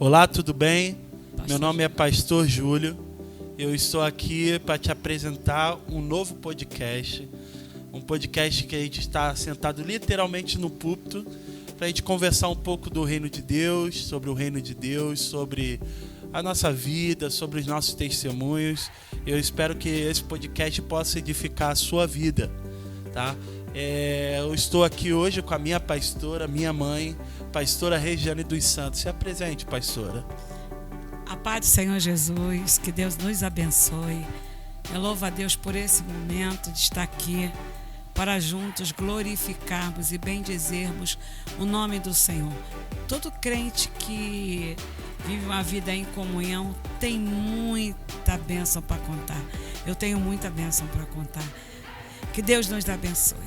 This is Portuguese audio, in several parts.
Olá, tudo bem? Meu nome é Pastor Júlio. Eu estou aqui para te apresentar um novo podcast. Um podcast que a gente está sentado literalmente no púlpito para a gente conversar um pouco do reino de Deus, sobre o reino de Deus, sobre a nossa vida, sobre os nossos testemunhos. Eu espero que esse podcast possa edificar a sua vida, tá? Eu estou aqui hoje com a minha pastora, minha mãe, pastora Regiane dos Santos. Se apresente, pastora. A paz do Senhor Jesus, que Deus nos abençoe. Eu louvo a Deus por esse momento de estar aqui para juntos glorificarmos e bendizermos o nome do Senhor. Todo crente que vive uma vida em comunhão tem muita bênção para contar. Eu tenho muita bênção para contar. Que Deus nos abençoe.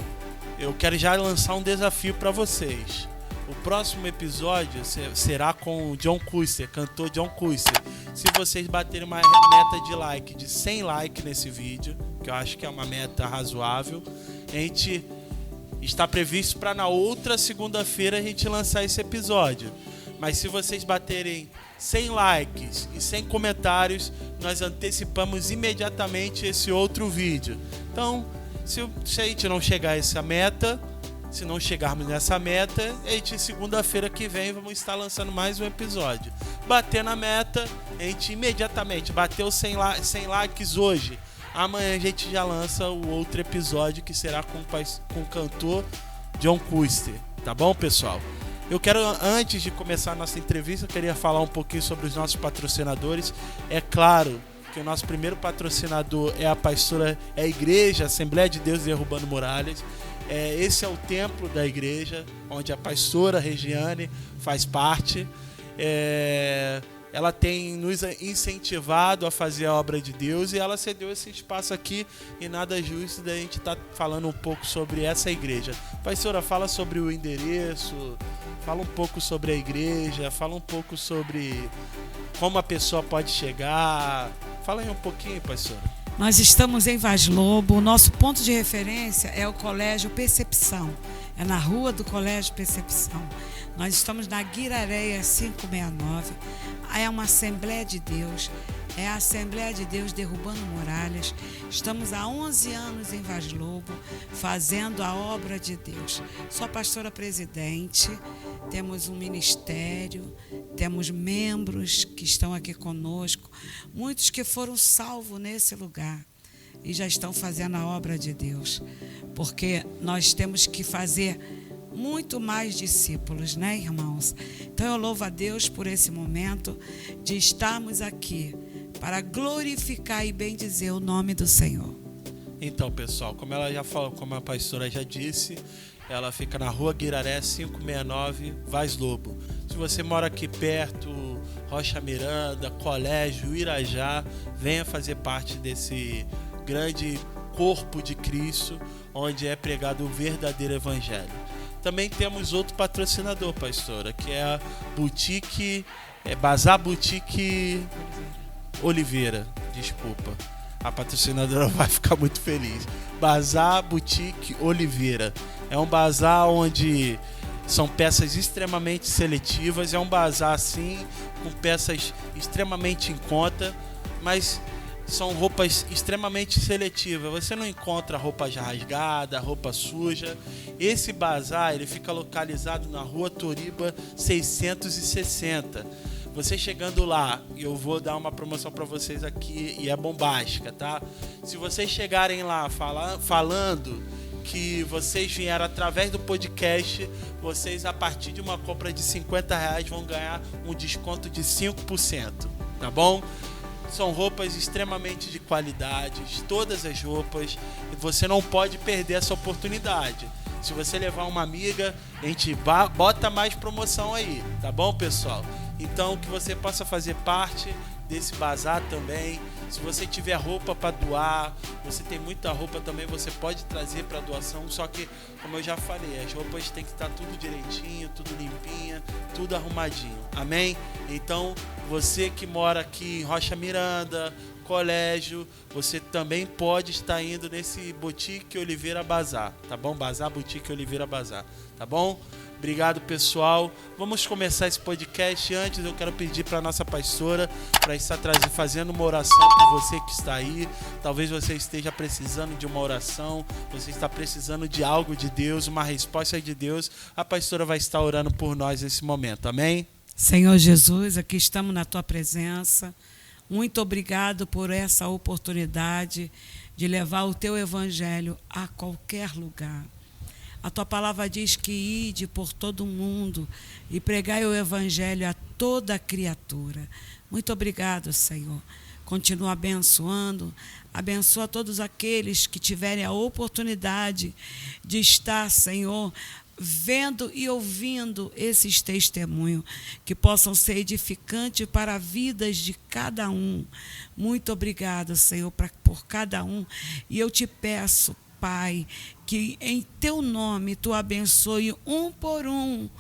Eu quero já lançar um desafio para vocês. O próximo episódio será com o John Custer, cantor John Custer. Se vocês baterem uma meta de like de 100 likes nesse vídeo, que eu acho que é uma meta razoável, a gente está previsto para na outra segunda-feira a gente lançar esse episódio. Mas se vocês baterem 100 likes e 100 comentários, nós antecipamos imediatamente esse outro vídeo. Então, se a gente não chegar a essa meta, se não chegarmos nessa meta, a gente segunda-feira que vem vamos estar lançando mais um episódio. Bater na meta, a gente imediatamente bateu 100 likes hoje. Amanhã a gente já lança o outro episódio que será com o cantor John Custer. Tá bom, pessoal? Eu quero, antes de começar a nossa entrevista, eu queria falar um pouquinho sobre os nossos patrocinadores. É claro que o nosso primeiro patrocinador é a igreja Assembleia de Deus de Urbano Muralhas. Esse é o templo da igreja, onde a pastora Regiane faz parte. Ela tem nos incentivado a fazer a obra de Deus e ela cedeu esse espaço aqui, e nada justo da gente estar falando um pouco sobre essa igreja. Pastora, fala sobre o endereço, fala um pouco sobre a igreja, fala um pouco sobre como a pessoa pode chegar. Fala aí um pouquinho, pastora. Nós estamos em Vaz Lobo. O nosso ponto de referência é o Colégio Percepção. É na rua do Colégio Percepção. Nós estamos na Guirareia 569. É uma Assembleia de Deus. É a Assembleia de Deus de Urbano Muralhas. Estamos há 11 anos em Vaz Lobo, fazendo a obra de Deus. Sou a pastora presidente, temos um ministério, temos membros que estão aqui conosco, muitos que foram salvos nesse lugar e já estão fazendo a obra de Deus, porque nós temos que fazer muito mais discípulos, né, irmãos? Então eu louvo a Deus por esse momento de estarmos aqui para glorificar e bendizer o nome do Senhor. Então, pessoal, como ela já falou, como a pastora já disse, ela fica na rua Guiraré 569, Vaz Lobo. Se você mora aqui perto, Rocha Miranda, Colégio, Irajá, venha fazer parte desse grande corpo de Cristo, onde é pregado o verdadeiro evangelho. Também temos outro patrocinador, pastora, que é a Bazar Boutique Oliveira. Desculpa, a patrocinadora vai ficar muito feliz. Bazar Boutique Oliveira. É um bazar onde são peças extremamente seletivas. É um bazar assim, com peças extremamente em conta, mas são roupas extremamente seletivas. Você não encontra roupa já rasgada, roupa suja. Esse bazar ele fica localizado na rua Toriba 660. Você chegando lá, e eu vou dar uma promoção para vocês aqui, e é bombástica, tá? Se vocês chegarem lá falando que vocês vieram através do podcast, vocês, a partir de uma compra de R$50, vão ganhar um desconto de 5%, tá bom? São roupas extremamente de qualidade, todas as roupas, e você não pode perder essa oportunidade. Se você levar uma amiga, a gente bota mais promoção aí, tá bom, pessoal? Então, que você possa fazer parte desse bazar também. Se você tiver roupa para doar, você tem muita roupa também, você pode trazer para doação. Só que, como eu já falei, as roupas tem que estar tudo direitinho, tudo limpinha, tudo arrumadinho. Amém? Então, você que mora aqui em Rocha Miranda, Colégio, você também pode estar indo nesse Boutique Oliveira Bazar, tá bom? Bazar Boutique Oliveira Bazar, tá bom? Obrigado, pessoal. Vamos começar esse podcast. Antes, eu quero pedir para a nossa pastora para estar fazendo uma oração por você que está aí. Talvez você esteja precisando de uma oração, você está precisando de algo de Deus, uma resposta de Deus. A pastora vai estar orando por nós nesse momento. Amém? Senhor Jesus, aqui estamos na Tua presença. Muito obrigado por essa oportunidade de levar o Teu Evangelho a qualquer lugar. A Tua palavra diz que ide por todo o mundo e pregai o Evangelho a toda criatura. Muito obrigado, Senhor. Continua abençoando. Abençoa todos aqueles que tiverem a oportunidade de estar, Senhor, vendo e ouvindo esses testemunhos, que possam ser edificantes para as vidas de cada um. Muito obrigado, Senhor, por cada um. E eu te peço, Pai, que em Teu nome Tu abençoe um por um.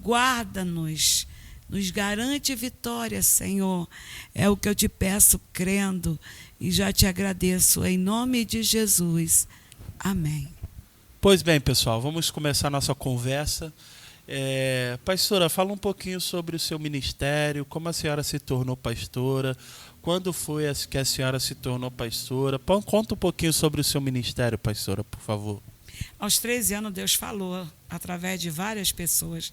Guarda-nos, nos garante vitória, Senhor. É o que eu te peço, crendo, e já te agradeço, em nome de Jesus. Amém. Pois bem, pessoal, vamos começar a nossa conversa. Pastora, fala um pouquinho sobre o seu ministério, como a senhora se tornou pastora, quando foi que a senhora se tornou pastora. Conta um pouquinho sobre o seu ministério, pastora, por favor. Aos 13 anos, Deus falou, através de várias pessoas.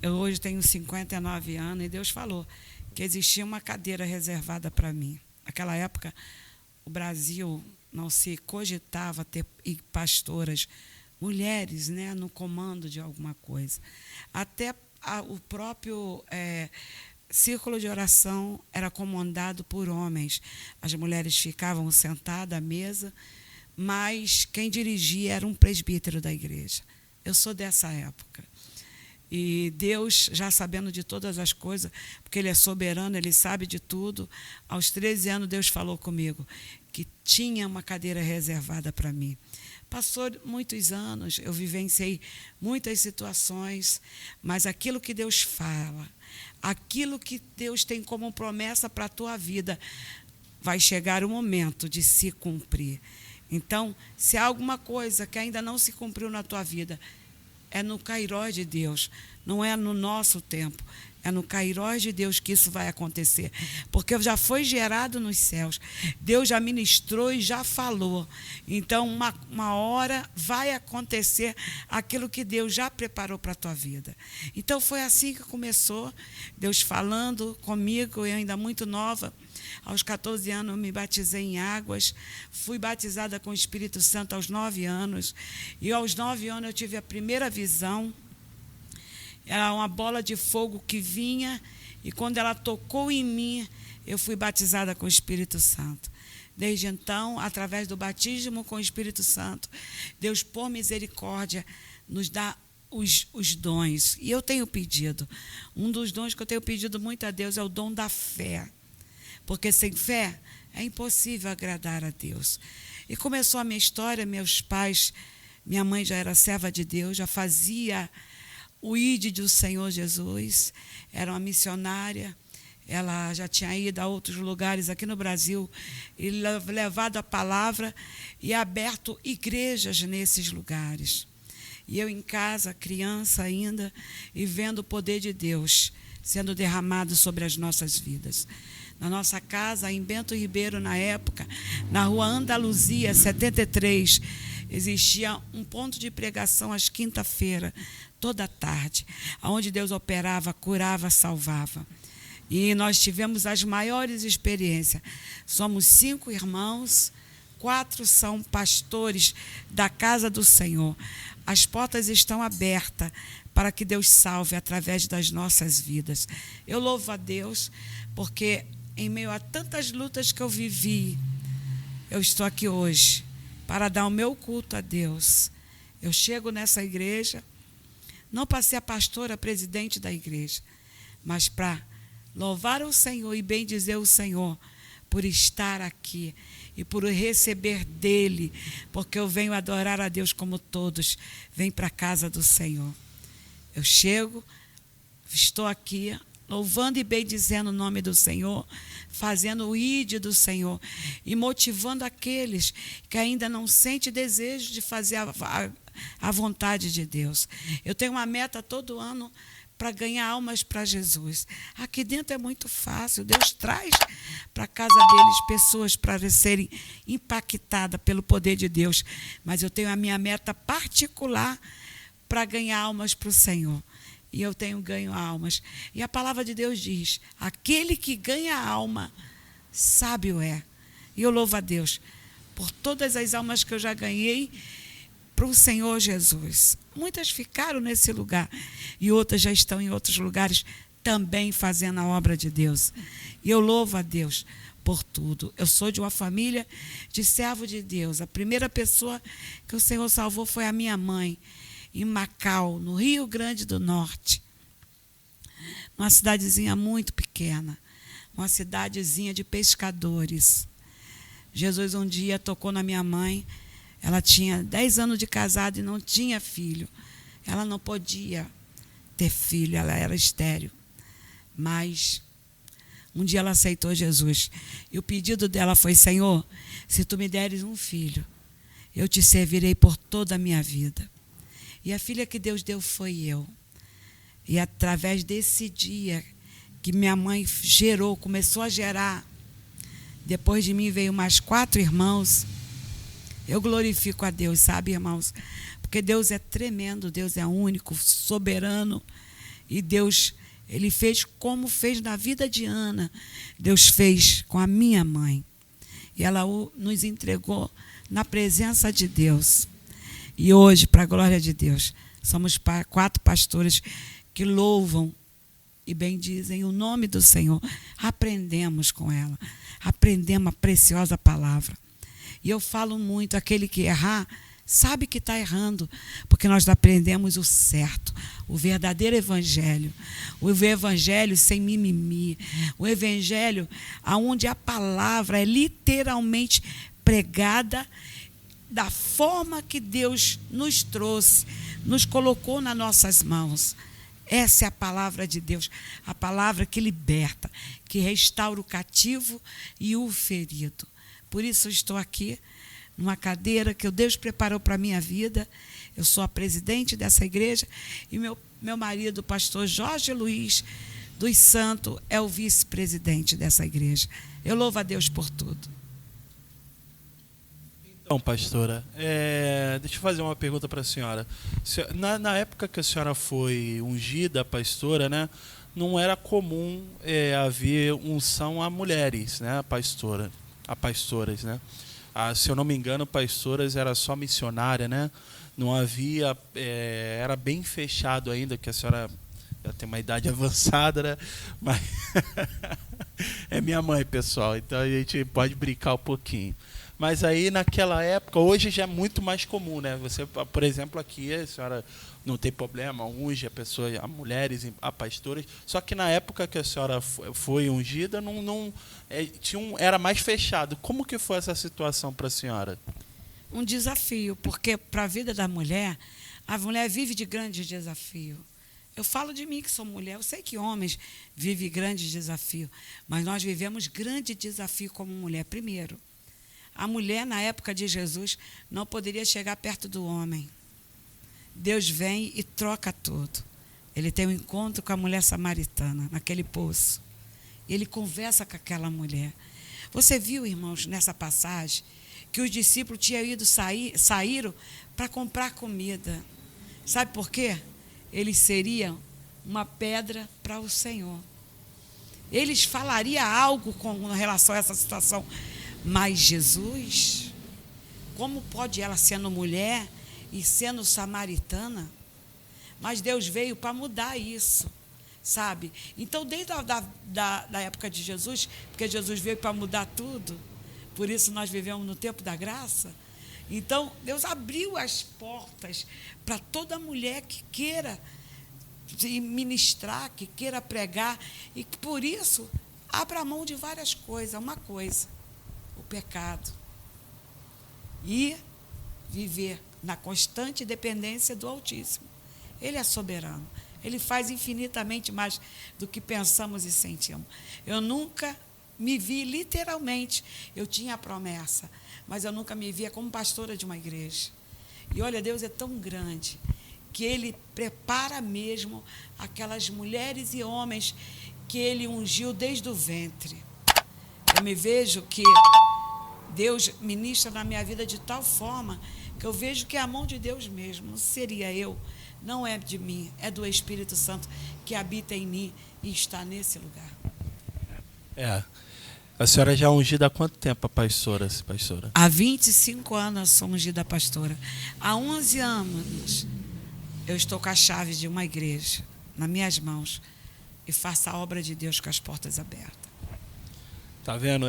Eu hoje tenho 59 anos, e Deus falou que existia uma cadeira reservada para mim. Naquela época, o Brasil não se cogitava ter pastoras, mulheres, né, no comando de alguma coisa. Até o próprio círculo de oração era comandado por homens. As mulheres ficavam sentadas à mesa, mas quem dirigia era um presbítero da igreja. Eu sou dessa época. E Deus, já sabendo de todas as coisas, porque Ele é soberano, Ele sabe de tudo, aos 13 anos Deus falou comigo que tinha uma cadeira reservada para mim. Passou muitos anos, eu vivenciei muitas situações, mas aquilo que Deus fala, aquilo que Deus tem como promessa para a tua vida, vai chegar o momento de se cumprir. Então, se há alguma coisa que ainda não se cumpriu na tua vida, é no Kairós de Deus, não é no nosso tempo. É no Kairós de Deus que isso vai acontecer. Porque já foi gerado nos céus. Deus já ministrou e já falou. Então, uma hora vai acontecer aquilo que Deus já preparou para a tua vida. Então, foi assim que começou. Deus falando comigo, eu ainda muito nova. Aos 14 anos, eu me batizei em águas. Fui batizada com o Espírito Santo aos 9 anos. E aos 9 anos, eu tive a primeira visão. Era uma bola de fogo que vinha, e quando ela tocou em mim, eu fui batizada com o Espírito Santo. Desde então, através do batismo com o Espírito Santo, Deus, por misericórdia, nos dá os dons. E eu tenho pedido, um dos dons que eu tenho pedido muito a Deus é o dom da fé. Porque sem fé é impossível agradar a Deus. E começou a minha história, meus pais, minha mãe já era serva de Deus, já fazia o ID do Senhor Jesus, era uma missionária, ela já tinha ido a outros lugares aqui no Brasil e levado a palavra e aberto igrejas nesses lugares. E eu em casa, criança ainda, e vendo o poder de Deus sendo derramado sobre as nossas vidas. Na nossa casa, em Bento Ribeiro, na época, na rua Andaluzia, 73, existia um ponto de pregação às quinta-feiras, toda tarde, onde Deus operava, curava, salvava. E nós tivemos as maiores experiências. Somos 5 irmãos, 4 são pastores da casa do Senhor. As portas estão abertas para que Deus salve através das nossas vidas. Eu louvo a Deus, porque em meio a tantas lutas que eu vivi, eu estou aqui hoje para dar o meu culto a Deus. Eu chego nessa igreja, não para ser a pastora, presidente da igreja, mas para louvar o Senhor e bendizer o Senhor por estar aqui e por receber dele, porque eu venho adorar a Deus como todos, venho para a casa do Senhor. Eu chego, estou aqui louvando e bendizendo o nome do Senhor, fazendo o ide do Senhor e motivando aqueles que ainda não sentem desejo de fazer a vontade de Deus. Eu tenho uma meta todo ano para ganhar almas para Jesus. Aqui dentro é muito fácil. Deus traz para a casa deles pessoas para serem impactadas pelo poder de Deus. Mas eu tenho a minha meta particular para ganhar almas para o Senhor. E eu tenho ganho almas. E a palavra de Deus diz: aquele que ganha alma, sábio é. E eu louvo a Deus por todas as almas que eu já ganhei para o Senhor Jesus. Muitas ficaram nesse lugar e outras já estão em outros lugares também fazendo a obra de Deus. E eu louvo a Deus por tudo. Eu sou de uma família de servo de Deus. A primeira pessoa que o Senhor salvou foi a minha mãe, em Macau, no Rio Grande do Norte. Uma cidadezinha muito pequena, uma cidadezinha de pescadores. Jesus um dia tocou na minha mãe. Ela tinha 10 anos de casada e não tinha filho. Ela não podia ter filho, ela era estéril. Mas um dia ela aceitou Jesus. E o pedido dela foi: Senhor, se tu me deres um filho, eu te servirei por toda a minha vida. E a filha que Deus deu foi eu. E através desse dia que minha mãe gerou, começou a gerar, depois de mim veio mais 4 irmãos. Eu glorifico a Deus, sabe, irmãos? Porque Deus é tremendo, Deus é único, soberano. E Deus, Ele fez como fez na vida de Ana. Deus fez com a minha mãe. E ela nos entregou na presença de Deus. E hoje, para a glória de Deus, somos 4 pastores que louvam e bendizem o nome do Senhor. Aprendemos com ela. Aprendemos a preciosa palavra. E eu falo muito, aquele que errar, sabe que está errando, porque nós aprendemos o certo, o verdadeiro evangelho, o evangelho sem mimimi, o evangelho onde a palavra é literalmente pregada da forma que Deus nos trouxe, nos colocou nas nossas mãos. Essa é a palavra de Deus, a palavra que liberta, que restaura o cativo e o ferido. Por isso eu estou aqui, numa cadeira que Deus preparou para a minha vida. Eu sou a presidente dessa igreja e meu marido, o pastor Jorge Luiz dos Santos, é o vice-presidente dessa igreja. Eu louvo a Deus por tudo. Então, pastora, deixa eu fazer uma pergunta para a senhora. Na época que a senhora foi ungida pastora, né, não era comum haver unção a mulheres, né, a pastoras, né? Se eu não me engano, pastoras era só missionária, né? Não havia, era bem fechado ainda, que a senhora já tem uma idade avançada, né? Mas é minha mãe, pessoal, então a gente pode brincar um pouquinho. Mas aí naquela época, hoje já é muito mais comum, né? Você, por exemplo, aqui a senhora não tem problema, unge a mulheres, a pastoras, só que na época que a senhora foi ungida, era mais fechado. Como que foi essa situação para a senhora? Um desafio, porque para a vida da mulher, a mulher vive de grandes desafios. Eu falo de mim que sou mulher, eu sei que homens vivem grandes desafios, mas nós vivemos grande desafio como mulher. Primeiro, a mulher, na época de Jesus, não poderia chegar perto do homem. Deus vem e troca tudo. Ele tem um encontro com a mulher samaritana, naquele poço. Ele conversa com aquela mulher. Você viu, irmãos, nessa passagem, que os discípulos saíram para comprar comida. Sabe por quê? Eles seriam uma pedra para o Senhor. Eles falariam algo com relação a essa situação. Mas Jesus, como pode ela, sendo mulher e sendo samaritana? Mas Deus veio para mudar isso, sabe? Então, desde da época de Jesus, porque Jesus veio para mudar tudo, por isso nós vivemos no tempo da graça. Então, Deus abriu as portas para toda mulher que queira ministrar, que queira pregar, e que, por isso, abra mão de várias coisas. Uma coisa: o pecado. E viver na constante dependência do Altíssimo. Ele é soberano. Ele faz infinitamente mais do que pensamos e sentimos. Eu nunca me vi literalmente, eu tinha a promessa, mas eu nunca me via como pastora de uma igreja. E olha, Deus é tão grande que Ele prepara mesmo aquelas mulheres e homens que Ele ungiu desde o ventre. Eu me vejo que Deus ministra na minha vida de tal forma que eu vejo que é a mão de Deus mesmo, não seria eu, não é de mim, é do Espírito Santo que habita em mim e está nesse lugar. A senhora já é ungida há quanto tempo, pastora? Há 25 anos eu sou ungida pastora. Há 11 anos eu estou com a chave de uma igreja nas minhas mãos e faço a obra de Deus com as portas abertas. Tá vendo?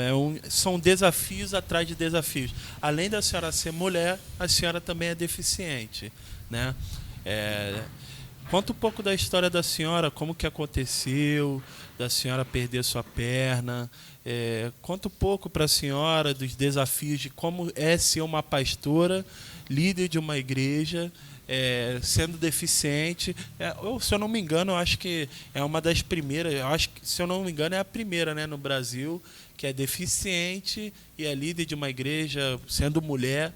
São desafios atrás de desafios. Além da senhora ser mulher, a senhora também é deficiente, né? Conta um pouco da história da senhora, como que aconteceu, da senhora perder sua perna. Conta um pouco para a senhora dos desafios de como é ser uma pastora, líder de uma igreja, sendo deficiente. Se eu não me engano, eu acho que é uma das primeiras, se eu não me engano, é a primeira, né, no Brasil, que é deficiente e é líder de uma igreja, sendo mulher.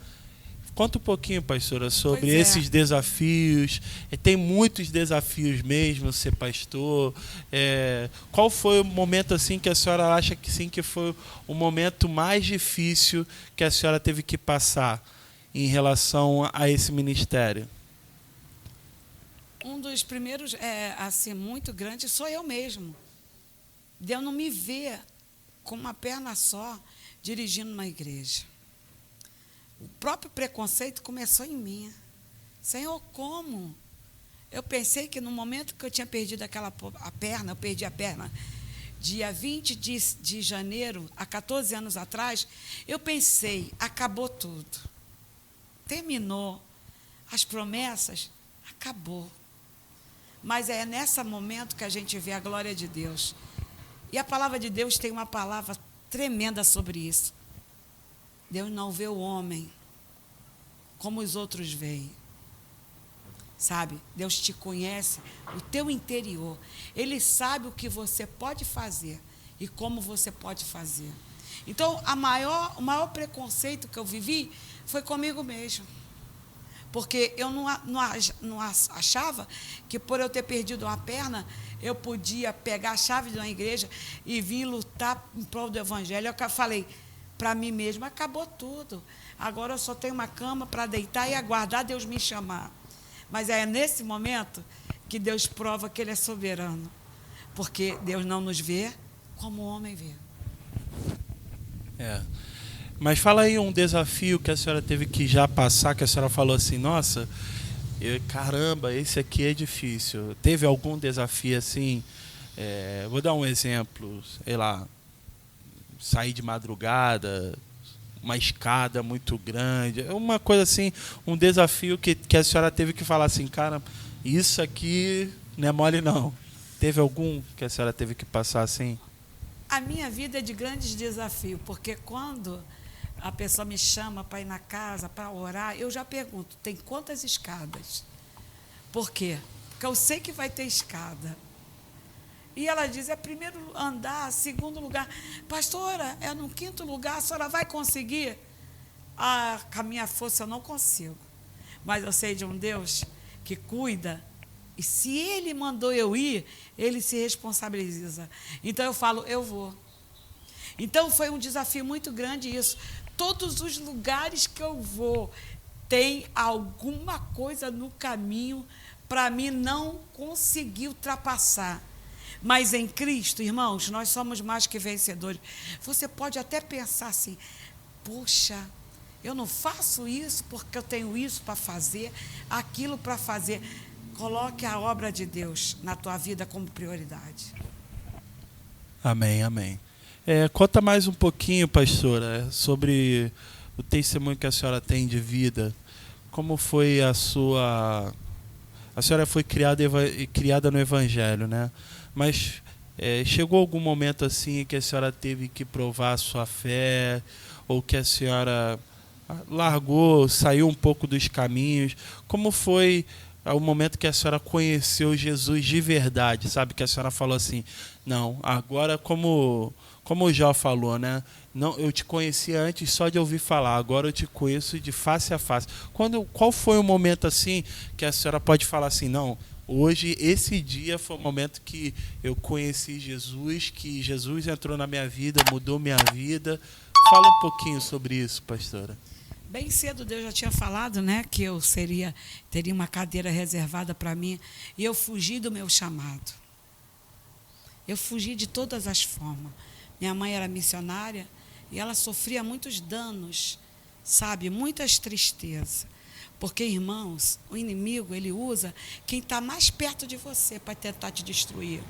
Conta um pouquinho, pastora, sobre esses desafios. Tem muitos desafios mesmo ser pastor. Qual foi o momento assim que a senhora acha que sim, que foi o momento mais difícil que a senhora teve que passar em relação a esse ministério? Um dos primeiros, assim, muito grande, sou eu mesmo. Deus não me vê com uma perna só dirigindo uma igreja. O próprio preconceito começou em mim. Senhor, como? Eu pensei que no momento que eu tinha perdido a perna, eu perdi a perna dia 20 de janeiro, há 14 anos atrás, eu pensei, acabou tudo. Terminou. As promessas, acabou. Mas é nesse momento que a gente vê a glória de Deus. E a palavra de Deus tem uma palavra tremenda sobre isso. Deus não vê o homem como os outros veem. Sabe? Deus te conhece, o teu interior. Ele sabe o que você pode fazer e como você pode fazer. Então, o maior preconceito que eu vivi foi comigo mesmo. Porque eu não achava que, por eu ter perdido uma perna, eu podia pegar a chave de uma igreja e vir lutar em prol do evangelho. Eu falei para mim mesma, acabou tudo. Agora eu só tenho uma cama para deitar e aguardar Deus me chamar. Mas é nesse momento que Deus prova que Ele é soberano. Porque Deus não nos vê como o homem vê. Mas fala aí um desafio que a senhora teve que já passar, que a senhora falou assim, nossa, caramba, esse aqui é difícil. Teve algum desafio assim? Vou dar um exemplo, sei lá, sair de madrugada, uma escada muito grande, uma coisa assim, um desafio que a senhora teve que falar assim, cara, isso aqui não é mole não. Teve algum que a senhora teve que passar assim? A minha vida é de grandes desafios, porque quando a pessoa me chama para ir na casa, para orar, eu já pergunto, tem quantas escadas? Por quê? Porque eu sei que vai ter escada. E ela diz, primeiro andar, segundo lugar. Pastora, é no 5º lugar, a senhora vai conseguir? Com a minha força eu não consigo. Mas eu sei de um Deus que cuida. E se Ele mandou eu ir, Ele se responsabiliza. Então eu falo, eu vou. Então foi um desafio muito grande isso. Todos os lugares que eu vou, tem alguma coisa no caminho para mim não conseguir ultrapassar. Mas em Cristo, irmãos, nós somos mais que vencedores. Você pode até pensar assim, poxa, eu não faço isso porque eu tenho isso para fazer, aquilo para fazer. Coloque a obra de Deus na tua vida como prioridade. Amém, amém. Conta mais um pouquinho, pastora, sobre o testemunho que a senhora tem de vida. Como foi a sua... A senhora foi criada no Evangelho, né? Mas chegou algum momento assim que a senhora teve que provar a sua fé, ou que a senhora largou, saiu um pouco dos caminhos? Como foi o momento que a senhora conheceu Jesus de verdade, sabe? Que a senhora falou assim, não, agora como o Jó falou, né? Não, eu te conhecia antes só de ouvir falar, agora eu te conheço de face a face. Qual foi o momento assim que a senhora pode falar assim, não, hoje, esse dia foi o momento que eu conheci Jesus, que Jesus entrou na minha vida, mudou minha vida. Fala um pouquinho sobre isso, pastora. Bem cedo Deus já tinha falado, né, que eu teria uma cadeira reservada para mim, e eu fugi do meu chamado. Eu fugi de todas as formas. Minha mãe era missionária e ela sofria muitos danos, sabe, muitas tristezas. Porque, irmãos, o inimigo, ele usa quem está mais perto de você para tentar te destruir.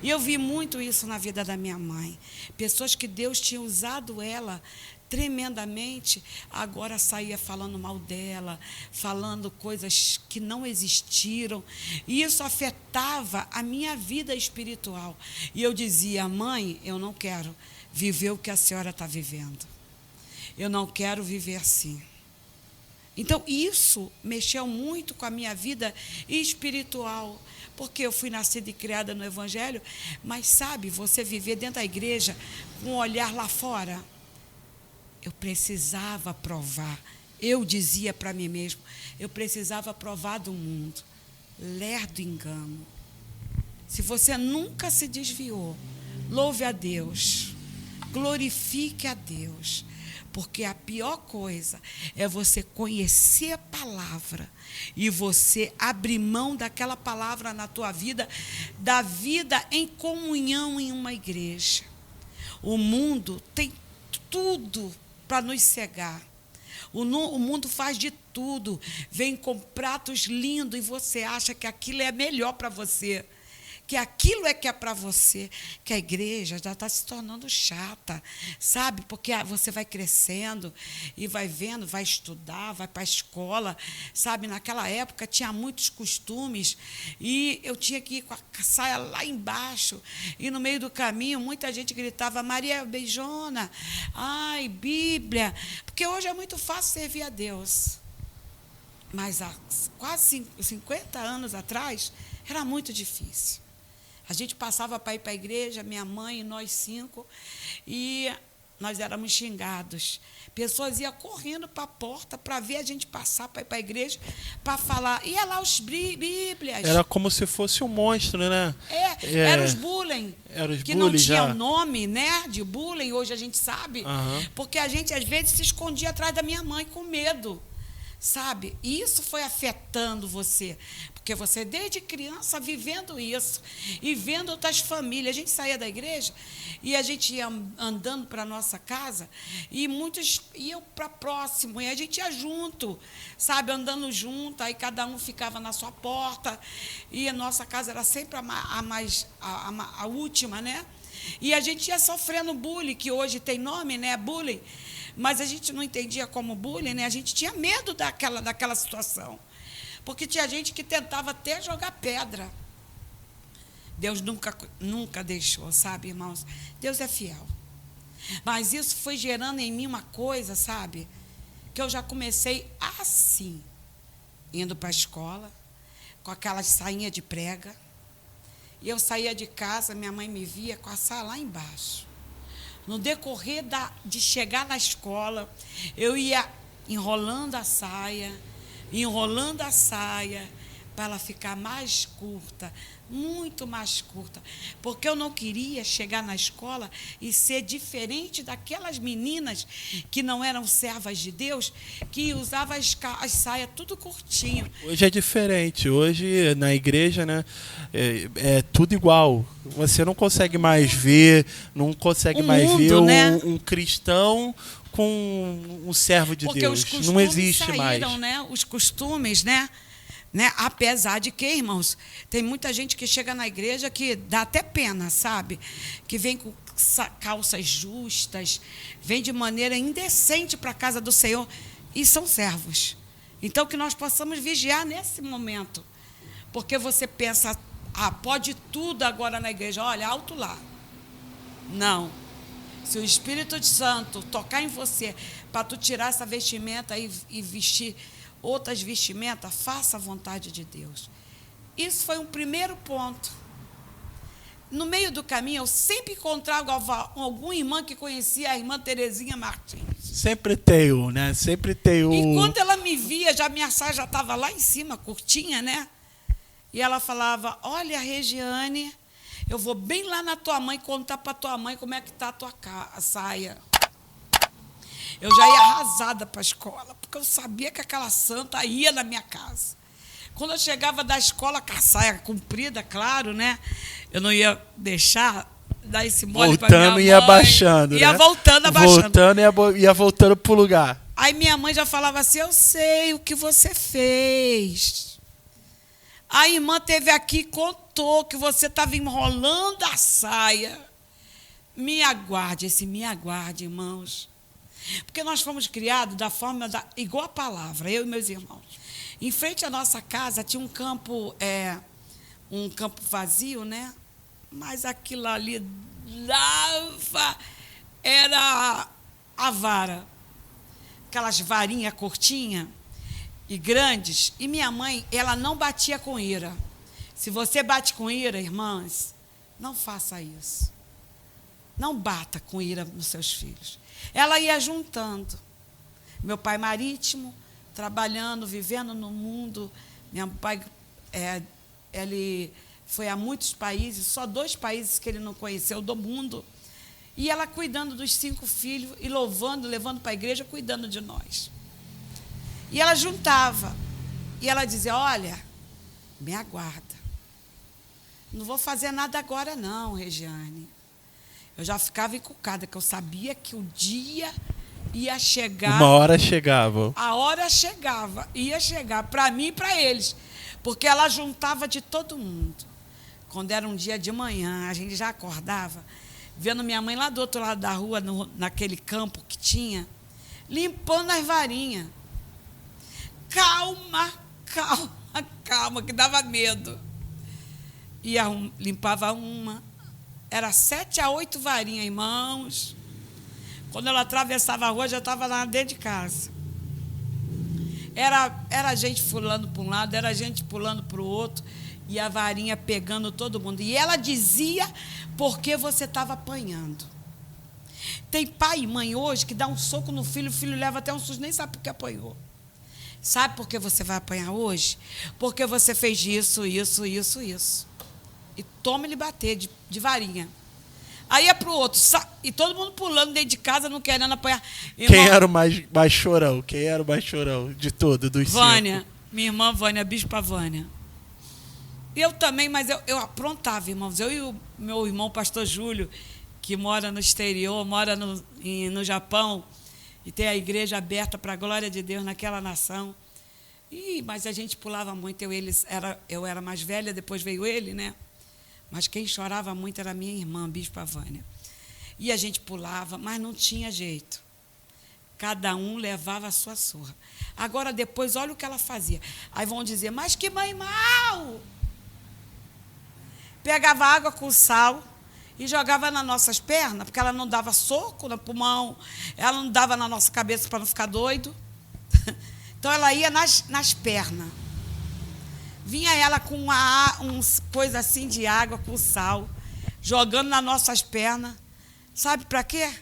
E eu vi muito isso na vida da minha mãe. Pessoas que Deus tinha usado ela tremendamente, agora saía falando mal dela, falando coisas que não existiram. E isso afetava a minha vida espiritual. E eu dizia, mãe, eu não quero viver o que a senhora está vivendo. Eu não quero viver assim. Então, isso mexeu muito com a minha vida espiritual, porque eu fui nascida e criada no Evangelho, mas, sabe, você viver dentro da igreja com um olhar lá fora, eu precisava provar. Eu dizia para mim mesmo, eu precisava provar do mundo. Lerdo engano. Se você nunca se desviou, louve a Deus, glorifique a Deus. Porque a pior coisa é você conhecer a palavra e você abrir mão daquela palavra na tua vida, da vida em comunhão em uma igreja. O mundo tem tudo para nos cegar. O mundo faz de tudo, vem com pratos lindos e você acha que aquilo é melhor para você. Que aquilo é que é para você, que a igreja já está se tornando chata, sabe? Porque você vai crescendo e vai vendo, vai estudar, vai para a escola, sabe? Naquela época tinha muitos costumes e eu tinha que ir com a saia lá embaixo e no meio do caminho muita gente gritava, Maria beijona, ai, Bíblia, porque hoje é muito fácil servir a Deus. Mas há quase 50 anos atrás era muito difícil. A gente passava para ir para a igreja, minha mãe e nós 5, e nós éramos xingados. Pessoas iam correndo para a porta para ver a gente passar para ir para a igreja, para falar. Ia lá os Bíblias. Era como se fosse um monstro, né? Era os bullying. Era os que bullying, não tinha já. Nome, né, de bullying, hoje a gente sabe. Porque a gente, às vezes, se escondia atrás da minha mãe com medo. Sabe? E isso foi afetando você. Porque você, desde criança, vivendo isso. E vendo outras famílias. A gente saía da igreja e a gente ia andando para a nossa casa e muitos iam para próximo. E a gente ia junto, sabe? Andando junto. Aí cada um ficava na sua porta. E a nossa casa era sempre a última, né? E a gente ia sofrendo bullying, que hoje tem nome, né? Bullying. Mas a gente não entendia como bullying, né? A gente tinha medo daquela situação. Porque tinha gente que tentava até jogar pedra. Deus nunca deixou, sabe, irmãos? Deus é fiel. Mas isso foi gerando em mim uma coisa, sabe? Que eu já comecei assim, indo para a escola, com aquela sainha de prega. E eu saía de casa, minha mãe me via com a saia lá embaixo. No decorrer de chegar na escola, eu ia enrolando a saia, para ela ficar mais curta, muito mais curta. Porque eu não queria chegar na escola e ser diferente daquelas meninas que não eram servas de Deus, que usavam as saias tudo curtinho. Hoje é diferente. Hoje, na igreja, né, é tudo igual. Você não consegue mais ver, não consegue mais ver né? um cristão com um servo de porque Deus. Os costumes não existe saíram, mais. Né? Os costumes, né? Apesar de que, irmãos, tem muita gente que chega na igreja que dá até pena, sabe? Que vem com calças justas, vem de maneira indecente para a casa do Senhor e são servos. Então, que nós possamos vigiar nesse momento. Porque você pensa, pode tudo agora na igreja. Olha, alto lá. Não. Se o Espírito Santo tocar em você para tu tirar essa vestimenta e vestir outras vestimentas, faça a vontade de Deus. Isso foi um primeiro ponto. No meio do caminho, eu sempre encontrava alguma irmã que conhecia a irmã Terezinha Martins. Sempre tem um, né? Sempre tem um. Enquanto ela me via, minha saia já estava lá em cima, curtinha, né? E ela falava, olha, Regiane, eu vou bem lá na tua mãe contar para tua mãe como é que está a tua saia. Eu já ia arrasada para a escola, porque eu sabia que aquela santa ia na minha casa. Quando eu chegava da escola com a saia comprida, claro, né? Eu não ia deixar dar esse mole para minha mãe. Voltando e abaixando, ia né? voltando, abaixando. Voltando e ia voltando pro lugar. Aí minha mãe já falava assim, eu sei o que você fez. A irmã teve aqui e contou que você estava enrolando a saia. Me aguarde, irmãos. Porque nós fomos criados da forma igual a palavra, eu e meus irmãos. Em frente à nossa casa tinha um campo vazio, né? Mas aquilo ali dava, era a vara. Aquelas varinhas curtinhas e grandes. E minha mãe, ela não batia com ira. Se você bate com ira, irmãs, não faça isso. Não bata com ira nos seus filhos. Ela ia juntando. Meu pai marítimo, trabalhando, vivendo no mundo. Meu pai, ele foi a muitos países, só 2 países que ele não conheceu do mundo. E ela cuidando dos 5 filhos e louvando, levando para a igreja, cuidando de nós. E ela juntava. E ela dizia, olha, me aguarda. Não vou fazer nada agora não, Regiane. Eu já ficava encucada, que eu sabia que o dia ia chegar. Uma hora chegava. A hora chegava, ia chegar para mim e para eles. Porque ela juntava de todo mundo. Quando era um dia de manhã, a gente já acordava, vendo minha mãe lá do outro lado da rua, naquele campo que tinha, limpando as varinhas. Calma, calma, calma, que dava medo. Limpava uma. Era 7 a 8 varinhas, irmãos. Quando ela atravessava a rua, já estava lá dentro de casa. Era gente pulando para um lado, era gente pulando para o outro, e a varinha pegando todo mundo. E ela dizia porque você estava apanhando. Tem pai e mãe hoje que dá um soco no filho, o filho leva até um susto, nem sabe por que apanhou. Sabe por que você vai apanhar hoje? Porque você fez isso. E toma ele bater de varinha. Aí é pro outro. E todo mundo pulando dentro de casa, não querendo apanhar. Quem era o mais chorão? Quem era o mais chorão de todo, dos Vânia. 5? Minha irmã Vânia, bispa Vânia. Eu também, mas eu aprontava, irmãos. Eu e o meu irmão, pastor Júlio, que mora no exterior, mora no Japão, e tem a igreja aberta para a glória de Deus naquela nação. Mas a gente pulava muito. Eu era mais velha, depois veio ele, né? Mas quem chorava muito era a minha irmã, bispa Vânia. E a gente pulava, mas não tinha jeito. Cada um levava a sua surra. Agora, depois, olha o que ela fazia. Aí vão dizer, mas que mãe mal! Pegava água com sal e jogava nas nossas pernas, porque ela não dava soco no pulmão, ela não dava na nossa cabeça para não ficar doido. Então, ela ia nas pernas. Vinha ela com coisa assim de água com sal, jogando nas nossas pernas. Sabe para quê?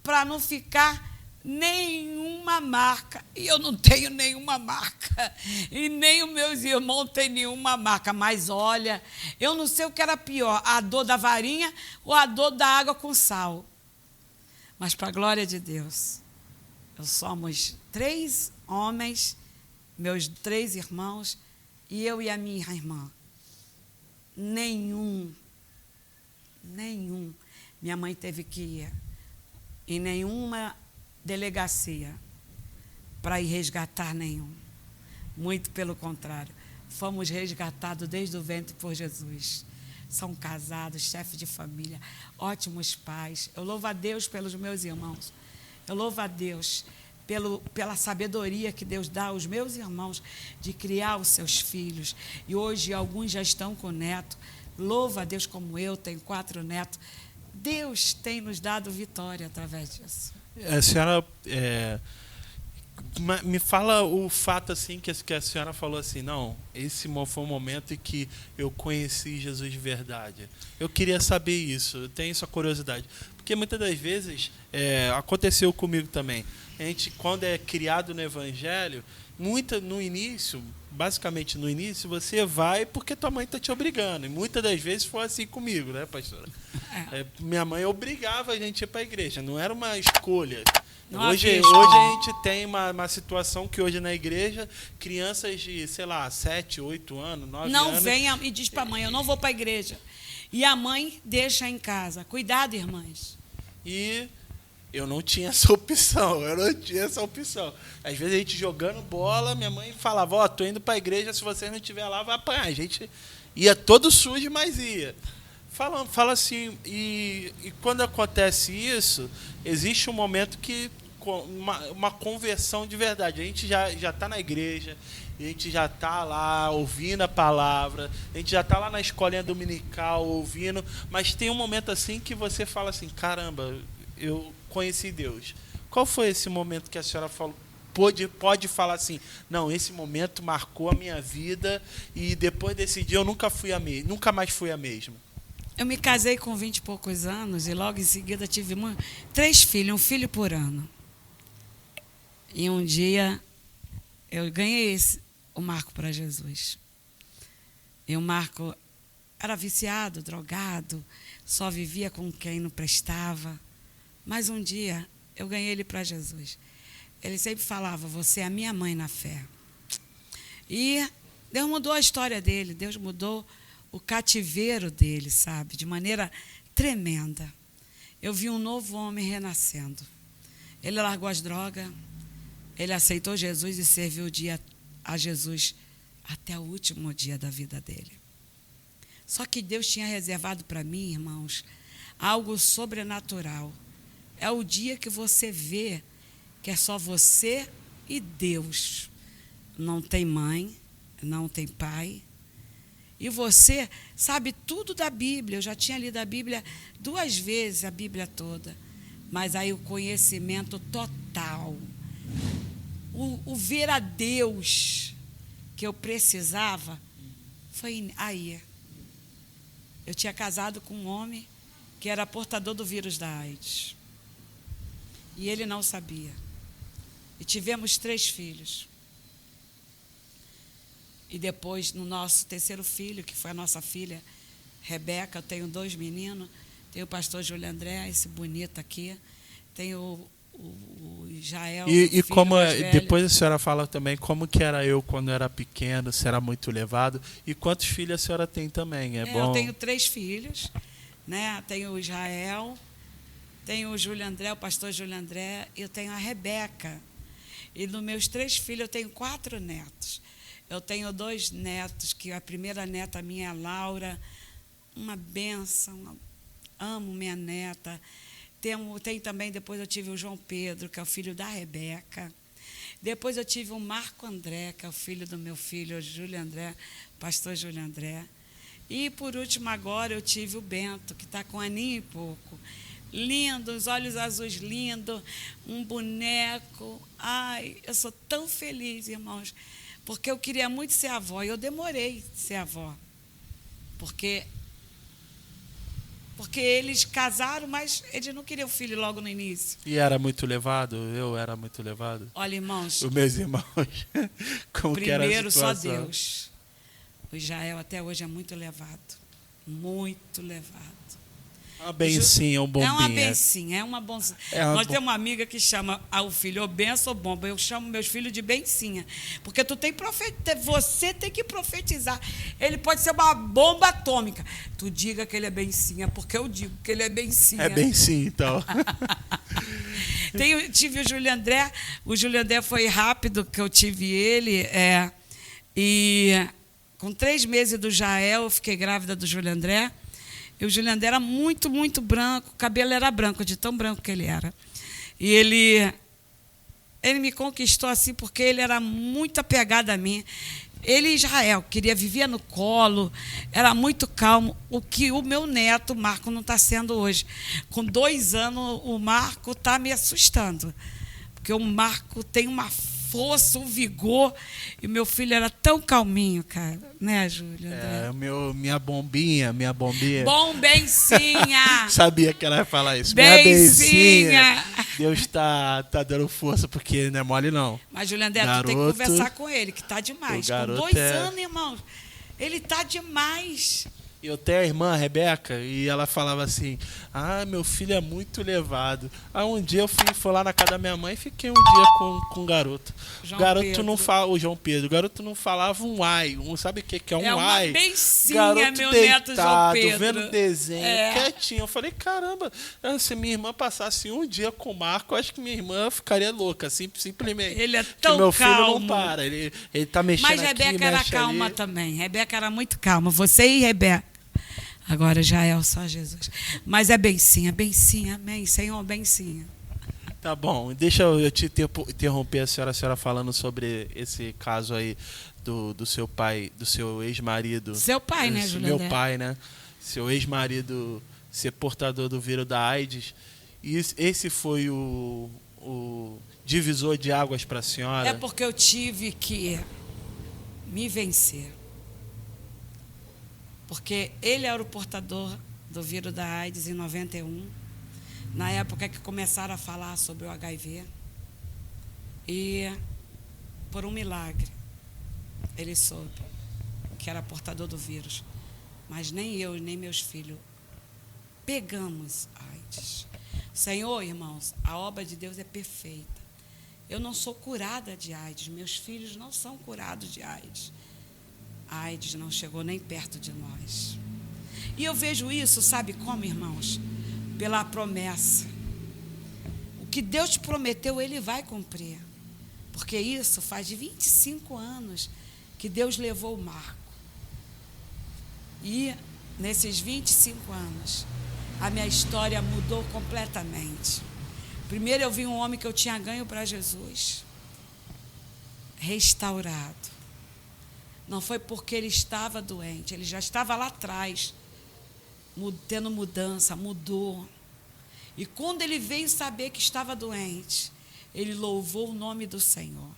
Para não ficar nenhuma marca. E eu não tenho nenhuma marca. E nem os meus irmãos têm nenhuma marca. Mas olha, eu não sei o que era pior, a dor da varinha ou a dor da água com sal. Mas para a glória de Deus, somos 3 homens, meus 3 irmãos, e eu e a minha irmã. Nenhum. Minha mãe teve que ir em nenhuma delegacia para ir resgatar nenhum. Muito pelo contrário. Fomos resgatados desde o ventre por Jesus. São casados, chefes de família, ótimos pais. Eu louvo a Deus pelos meus irmãos. Eu louvo a Deus pela sabedoria que Deus dá aos meus irmãos de criar os seus filhos. E hoje alguns já estão com neto. Louvo a Deus como eu, tenho 4 netos. Deus tem nos dado vitória através disso. A senhora, Me fala o fato assim que a senhora falou assim, não, esse foi um momento em que eu conheci Jesus de verdade. Eu queria saber isso, eu tenho essa curiosidade. Porque muitas das vezes, aconteceu comigo também, a gente, quando é criado no Evangelho, no início, basicamente no início, você vai porque tua mãe está te obrigando. E muitas das vezes foi assim comigo, né, pastora? Minha mãe obrigava a gente a ir para a igreja, não era uma escolha. Hoje a gente tem uma situação que hoje na igreja, crianças de, sei lá, 7, 8 anos, 9 anos... Não venha e diz para a mãe, eu não vou para a igreja. E a mãe deixa em casa. Cuidado, irmãs. E eu não tinha essa opção, Às vezes a gente jogando bola, minha mãe falava, tô indo para a igreja, se você não estiver lá, vai apanhar. A gente ia todo sujo, mas ia. Fala assim, e quando acontece isso, existe um momento que uma conversão de verdade. A gente já está na igreja, a gente já está lá ouvindo a palavra, a gente já está lá na escolinha dominical ouvindo, mas tem um momento assim que você fala assim, caramba, eu conheci Deus. Qual foi esse momento que a senhora falou? Pode falar assim, não, esse momento marcou a minha vida e depois desse dia eu nunca mais fui a mesma. Eu me casei com 20 e poucos anos e logo em seguida tive 3 filhos, um filho por ano. E um dia eu ganhei o Marco para Jesus. E o Marco era viciado, drogado, só vivia com quem não prestava. Mas um dia eu ganhei ele para Jesus. Ele sempre falava, você é a minha mãe na fé. E Deus mudou a história dele, Deus mudou o cativeiro dele, sabe? De maneira tremenda. Eu vi um novo homem renascendo. Ele largou as drogas, ele aceitou Jesus e serviu a Jesus até o último dia da vida dele. Só que Deus tinha reservado para mim, irmãos, algo sobrenatural. É o dia que você vê que é só você e Deus. Não tem mãe, não tem pai. E você sabe tudo da Bíblia. Eu já tinha lido a Bíblia 2 vezes, a Bíblia toda. Mas aí o conhecimento total, o ver a Deus que eu precisava, foi aí. Eu tinha casado com um homem que era portador do vírus da AIDS. E ele não sabia. E tivemos 3 filhos. E depois, no nosso 3º filho, que foi a nossa filha, Rebeca, eu tenho 2 meninos. Tenho o pastor Júlio André, esse bonito aqui. Tenho o Jael. E como depois a senhora fala também como que era eu quando era pequeno, se era muito levado. E quantos filhos a senhora tem também? Bom? Eu tenho 3 filhos, né? Tenho o Israel, tenho o Júlio André, o pastor Júlio André, e eu tenho a Rebeca. E nos meus 3 filhos eu tenho 4 netos. Eu tenho 2 netos, que a primeira neta minha é a Laura, uma bênção, amo minha neta. Tem também, depois eu tive o João Pedro, que é o filho da Rebeca. Depois eu tive o Marco André, que é o filho do meu filho, Júlio André, pastor Júlio André. E, por último, agora eu tive o Bento, que está com 1 aninho e pouco. Lindo, os olhos azuis lindos, um boneco. Ai, eu sou tão feliz, irmãos, porque eu queria muito ser avó, e eu demorei de ser avó. Porque eles casaram, mas eles não queriam filho logo no início. E era muito levado? Eu era muito levado? Olha, irmãos... Os meus irmãos, como que era a primeiro, só situação? Deus. O Israel até hoje é muito levado. Muito levado. Uma bencinha, um bombinha. É uma bencinha, é uma bonzinha. Nós temos uma amiga que chama o filho ou benção ou bomba. Eu chamo meus filhos de bencinha. Porque você tem que profetizar. Ele pode ser uma bomba atômica. Tu diga que ele é bencinha, porque eu digo que ele é bencinha. É bencinha, então. Tive o Júlio André. O Júlio André foi rápido que eu tive ele. E com 3 meses do Jael, eu fiquei grávida do Júlio André. E o Júlio André era muito, muito branco. O cabelo era branco, de tão branco que ele era. E ele me conquistou assim porque ele era muito apegado a mim. Ele e Israel, vivia no colo, era muito calmo. O que o meu neto, Marco, não está sendo hoje. Com 2 anos, o Marco está me assustando. Porque o Marco tem uma força, um vigor. E meu filho era tão calminho, cara. Né, Júlia? Minha bombinha. Bencinha! Sabia que ela ia falar isso. Bencinha! Minha bencinha! Deus tá dando força, porque não é mole, não. Mas, Júlia André, tu tem que conversar com ele, que tá demais. Com 2 anos, irmãos, ele tá demais. Eu tenho a irmã, a Rebeca, e ela falava assim, meu filho é muito levado. Um dia eu fui lá na casa da minha mãe e fiquei um dia com o garoto. O garoto não fala, o João Pedro, o garoto não falava um ai, sabe o que é um ai? É uma bencinha, garoto meu deitado, neto João Pedro. Vendo desenho, quietinho. Eu falei, caramba, se minha irmã passasse um dia com o Marco, eu acho que minha irmã ficaria louca, simplesmente. Ele é tão meu calmo. Filho não para, ele tá mexendo aqui, mas Rebeca era calma ali. também, Rebeca era muito calma, você e Rebeca. Agora já é só Jesus. Mas é bencinha, amém, Senhor, bencinha. Tá bom, deixa eu te interromper a senhora falando sobre esse caso aí do seu pai, do seu ex-marido. Seu pai, né, Júlia? Meu pai, né? Seu ex-marido ser portador do vírus da AIDS. E esse foi o divisor de águas para a senhora? É porque eu tive que me vencer. Porque ele era o portador do vírus da AIDS em 91, na época que começaram a falar sobre o HIV. E, por um milagre, ele soube que era portador do vírus. Mas nem eu nem meus filhos pegamos AIDS. Senhor, irmãos, a obra de Deus é perfeita. Eu não sou curada de AIDS, meus filhos não são curados de AIDS. A AIDS não chegou nem perto de nós. E eu vejo isso, sabe como, irmãos? Pela promessa. O que Deus te prometeu, Ele vai cumprir. Porque isso faz 25 anos que Deus levou o Marco. E nesses 25 anos, a minha história mudou completamente. Primeiro eu vi um homem que eu tinha ganho para Jesus, restaurado. Não foi porque ele estava doente, ele já estava lá atrás, tendo mudança, mudou. E quando ele veio saber que estava doente, ele louvou o nome do Senhor.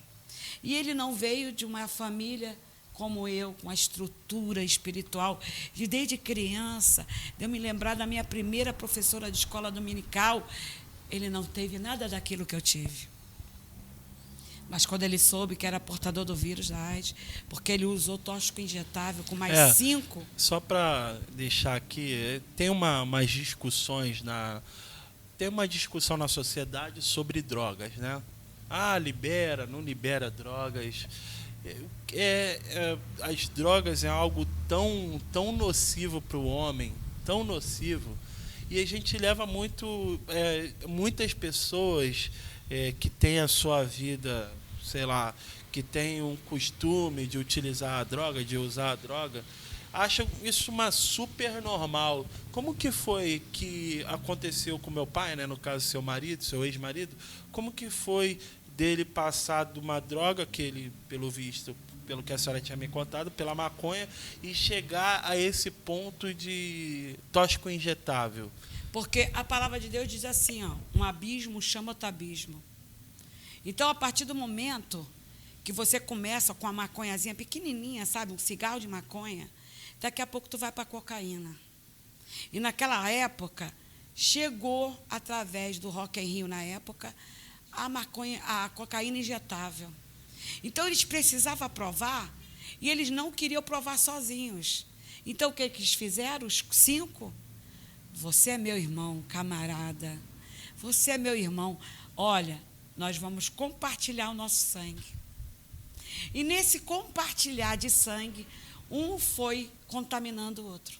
E ele não veio de uma família como eu, com a estrutura espiritual. E desde criança, de eu me lembrar da minha primeira professora de escola dominical, ele não teve nada daquilo que eu tive. Mas quando ele soube que era portador do vírus da AIDS, porque ele usou tóxico injetável com mais 5. Só para deixar aqui, tem umas discussões tem uma discussão na sociedade sobre drogas, né? Libera, não libera drogas. As drogas é algo tão nocivo para o homem, tão nocivo. E a gente leva muitas pessoas que têm a sua vida, sei lá, que têm um costume de utilizar a droga, de usar a droga, acham isso uma super normal. Como que foi que aconteceu com meu pai, né? No caso, seu marido, seu ex-marido, como que foi dele passar de uma droga que ele, pelo visto, pelo que a senhora tinha me contado, pela maconha, e chegar a esse ponto de tóxico injetável? Porque a palavra de Deus diz assim, um abismo chama outro abismo. Então, a partir do momento que você começa com a maconhazinha pequenininha, sabe, um cigarro de maconha, daqui a pouco tu vai para a cocaína. E naquela época, chegou, através do Rock in Rio, na época, a cocaína injetável. Então, eles precisavam provar, e eles não queriam provar sozinhos. Então, o que eles fizeram? Os 5? Você é meu irmão, camarada. Você é meu irmão. Olha, nós vamos compartilhar o nosso sangue. E nesse compartilhar de sangue, um foi contaminando o outro.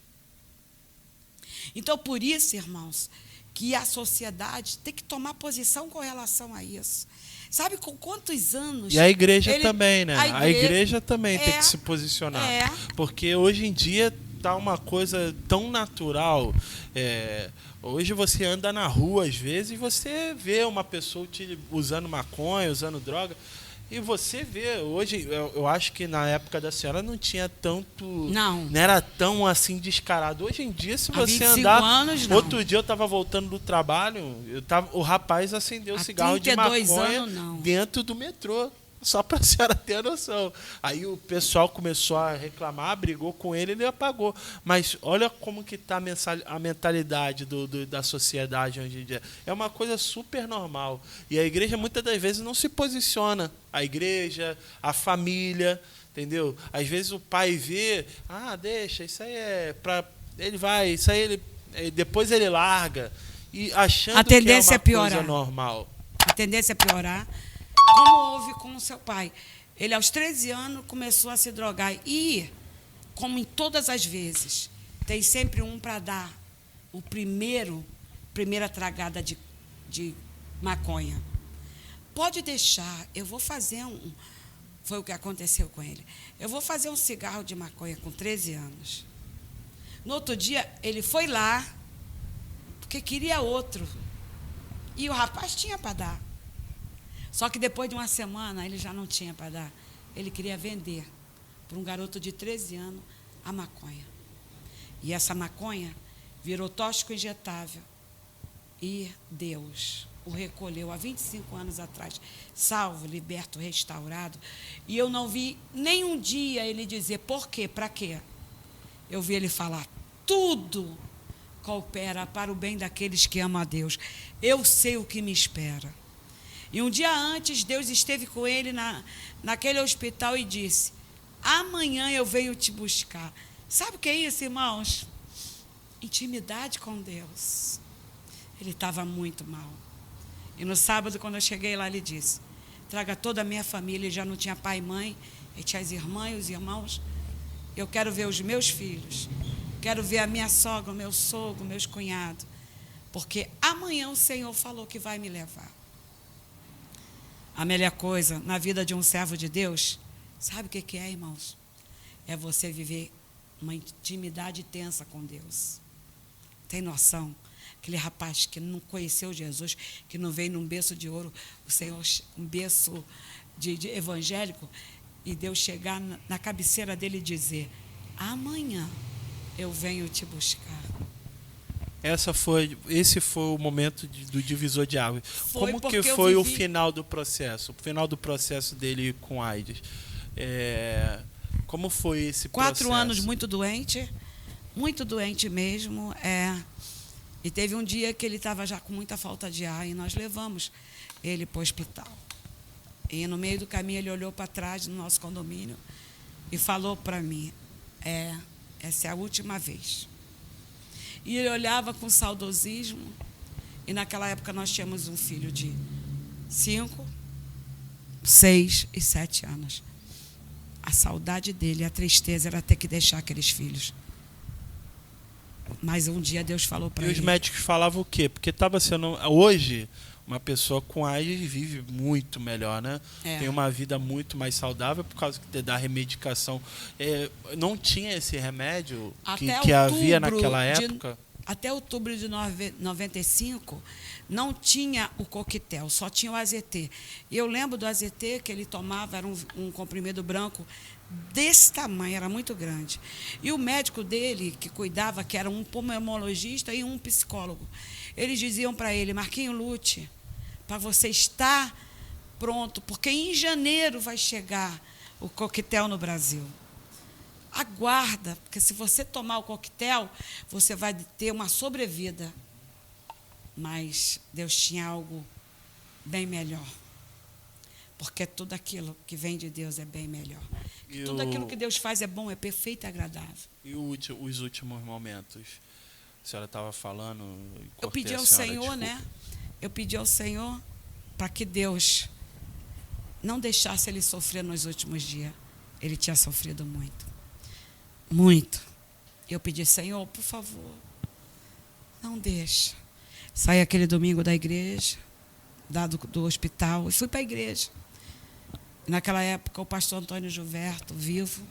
Então, por isso, irmãos, que a sociedade tem que tomar posição com relação a isso. Sabe com quantos anos... E a igreja também, né? A igreja também tem que se posicionar. Porque hoje em dia está uma coisa tão natural. Hoje você anda na rua, às vezes, e você vê uma pessoa usando maconha, usando droga. E você vê, hoje, eu acho que na época da senhora não tinha tanto... Não era tão assim descarado. Hoje em dia, se você andar... Anos, não. Outro dia eu estava voltando do trabalho, o rapaz acendeu cigarro de maconha dentro do metrô. Só para a senhora ter noção. Aí o pessoal começou a reclamar, brigou com ele, ele apagou. Mas olha como que está a mentalidade da sociedade hoje em dia. É uma coisa super normal. E a igreja muitas das vezes não se posiciona. A igreja, a família, entendeu? Às vezes o pai vê, deixa, isso aí é para... Ele vai, isso aí depois ele larga. E achando que é uma coisa normal. A tendência é piorar. Como houve com o seu pai. Ele, aos 13 anos, começou a se drogar. E, como em todas as vezes, tem sempre um para dar primeira tragada de maconha. Pode deixar, eu vou fazer Foi o que aconteceu com ele. Eu vou fazer um cigarro de maconha com 13 anos. No outro dia, ele foi lá, porque queria outro. E o rapaz tinha para dar. Só que depois de uma semana, ele já não tinha para dar. Ele queria vender para um garoto de 13 anos a maconha. E essa maconha virou tóxico injetável. E Deus o recolheu há 25 anos atrás, salvo, liberto, restaurado. E eu não vi nenhum dia ele dizer por quê, para quê. Eu vi ele falar, tudo coopera para o bem daqueles que amam a Deus. Eu sei o que me espera. E um dia antes, Deus esteve com ele naquele hospital e disse, amanhã eu venho te buscar. Sabe o que é isso, irmãos? Intimidade com Deus. Ele estava muito mal. E no sábado, quando eu cheguei lá, ele disse, traga toda a minha família. Ele já não tinha pai e mãe, ele tinha as irmãs e os irmãos. Eu quero ver os meus filhos. Quero ver a minha sogra, o meu sogro, meus cunhados. Porque amanhã o Senhor falou que vai me levar. A melhor coisa na vida de um servo de Deus, sabe o que é, irmãos? É você viver uma intimidade tensa com Deus. Tem noção? Aquele rapaz que não conheceu Jesus, que não veio num berço de ouro, o Senhor, um berço de evangélico, e Deus chegar na cabeceira dele e dizer, amanhã eu venho te buscar. Esse foi o momento do divisor de águas. Como que foi o final do processo? O final do processo dele com AIDS. Como foi esse processo? 4 anos muito doente mesmo. E teve um dia que ele estava já com muita falta de ar e nós levamos ele para o hospital. E no meio do caminho ele olhou para trás no nosso condomínio e falou para mim, essa é a última vez. E ele olhava com saudosismo. E naquela época nós tínhamos um filho de 5, 6 e 7 anos. A saudade dele, a tristeza era ter que deixar aqueles filhos. Mas um dia Deus falou para ele. E os médicos falavam o quê? Porque estava sendo... Hoje, uma pessoa com AIDS vive muito melhor, né? Tem uma vida muito mais saudável por causa da remedicação. Não tinha esse remédio que havia naquela época? Até outubro de 95, não tinha o coquetel, só tinha o AZT. E eu lembro do AZT que ele tomava, era um comprimido branco desse tamanho, era muito grande. E o médico dele, que cuidava, que era um pulmonologista e um psicólogo, eles diziam para ele, Marquinho, lute, para você estar pronto, porque em janeiro vai chegar o coquetel no Brasil. Aguarda, porque se você tomar o coquetel, você vai ter uma sobrevida. Mas Deus tinha algo bem melhor. Porque tudo aquilo que vem de Deus é bem melhor. Tudo aquilo que Deus faz é bom, é perfeito e agradável. E os últimos momentos? A senhora estava falando... Eu pedi ao Senhor, né? Eu pedi ao Senhor para que Deus não deixasse ele sofrer nos últimos dias. Ele tinha sofrido muito. Muito. Eu pedi, Senhor, por favor, não deixa. Saí aquele domingo da igreja, do hospital, e fui para a igreja. Naquela época, o pastor Antônio Gilberto, vivo,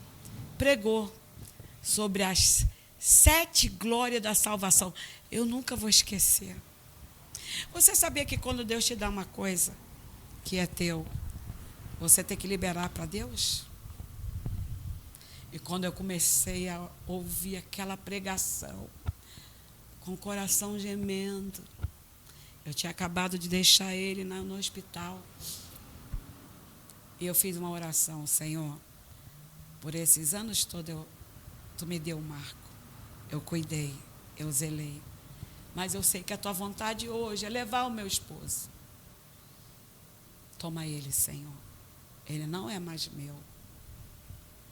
pregou sobre as 7 glórias da salvação. Eu nunca vou esquecer. Você sabia que quando Deus te dá uma coisa que é teu, você tem que liberar para Deus? E quando eu comecei a ouvir aquela pregação, com o coração gemendo, eu tinha acabado de deixar ele no hospital. E eu fiz uma oração: Senhor, por esses anos todos tu me deu um Marco. Eu cuidei, eu zelei. Mas eu sei que a tua vontade hoje é levar o meu esposo. Toma ele, Senhor. Ele não é mais meu.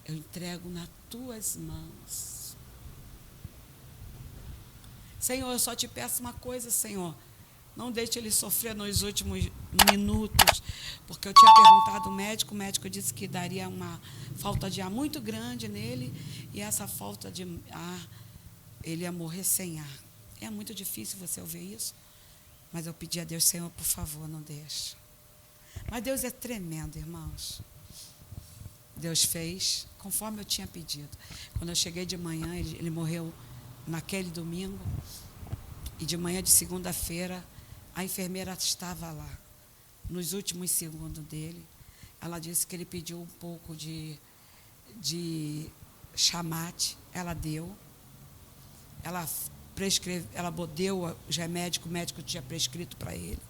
Eu entrego nas tuas mãos. Senhor, eu só te peço uma coisa, Senhor. Não deixe ele sofrer nos últimos minutos, porque eu tinha perguntado ao médico, o médico disse que daria uma falta de ar muito grande nele, e essa falta de ar, ele ia morrer sem ar. É muito difícil você ouvir isso, mas eu pedi a Deus: Senhor, por favor, não deixe. Mas Deus é tremendo, irmãos. Deus fez conforme eu tinha pedido. Quando eu cheguei de manhã, ele morreu naquele domingo, e de manhã de segunda-feira, a enfermeira estava lá, nos últimos segundos dele. Ela disse que ele pediu um pouco de chamate, ela deu. Ela deu os remédios que o médico tinha prescrito para ele.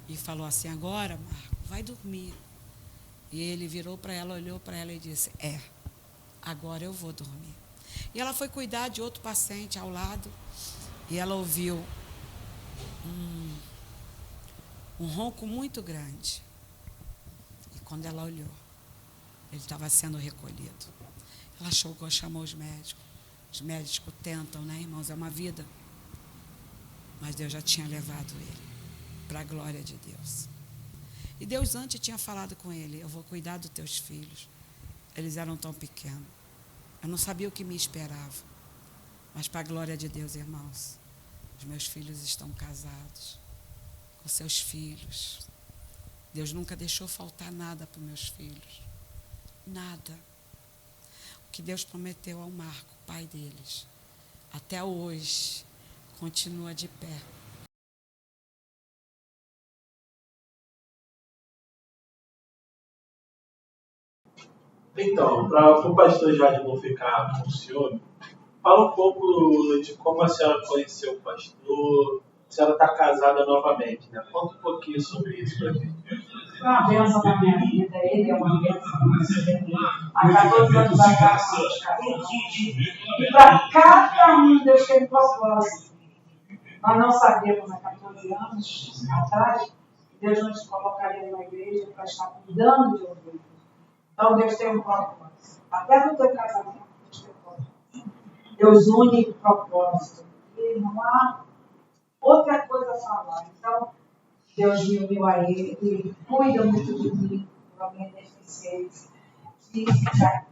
E falou assim: agora, Marco, vai dormir. E ele virou para ela, olhou para ela e disse: agora eu vou dormir. E ela foi cuidar de outro paciente ao lado, e ela ouviu um ronco muito grande. E quando ela olhou, ele estava sendo recolhido. Ela chegou, chamou os médicos. Os médicos tentam, né, irmãos? É uma vida. Mas Deus já tinha levado ele para a glória de Deus. E Deus antes tinha falado com ele: eu vou cuidar dos teus filhos. Eles eram tão pequenos. Eu não sabia o que me esperava. Mas para a glória de Deus, irmãos, os meus filhos estão casados com seus filhos. Deus nunca deixou faltar nada para os meus filhos. Nada. O que Deus prometeu ao Marco, pai deles, até hoje, continua de pé. Então, para o pastor Jorge não ficar com ciúme, fala um pouco de como a senhora conheceu o pastor. A senhora está casada novamente, né? Conta um pouquinho sobre isso para a gente. Foi uma bênção na minha vida, ele é uma bênção na minha vida. Há 14 anos atrás, nós casamos. E para cada um Deus tem um propósito. Nós não sabíamos há 14 anos atrás que Deus nos colocaria numa igreja para estar cuidando de ovelhas. Então Deus tem um propósito. Até no teu casamento, Deus tem um propósito. Deus une o propósito. E não há outra coisa a falar. Então, Deus me uniu a ele, ele cuida muito de mim, da minha deficiência física.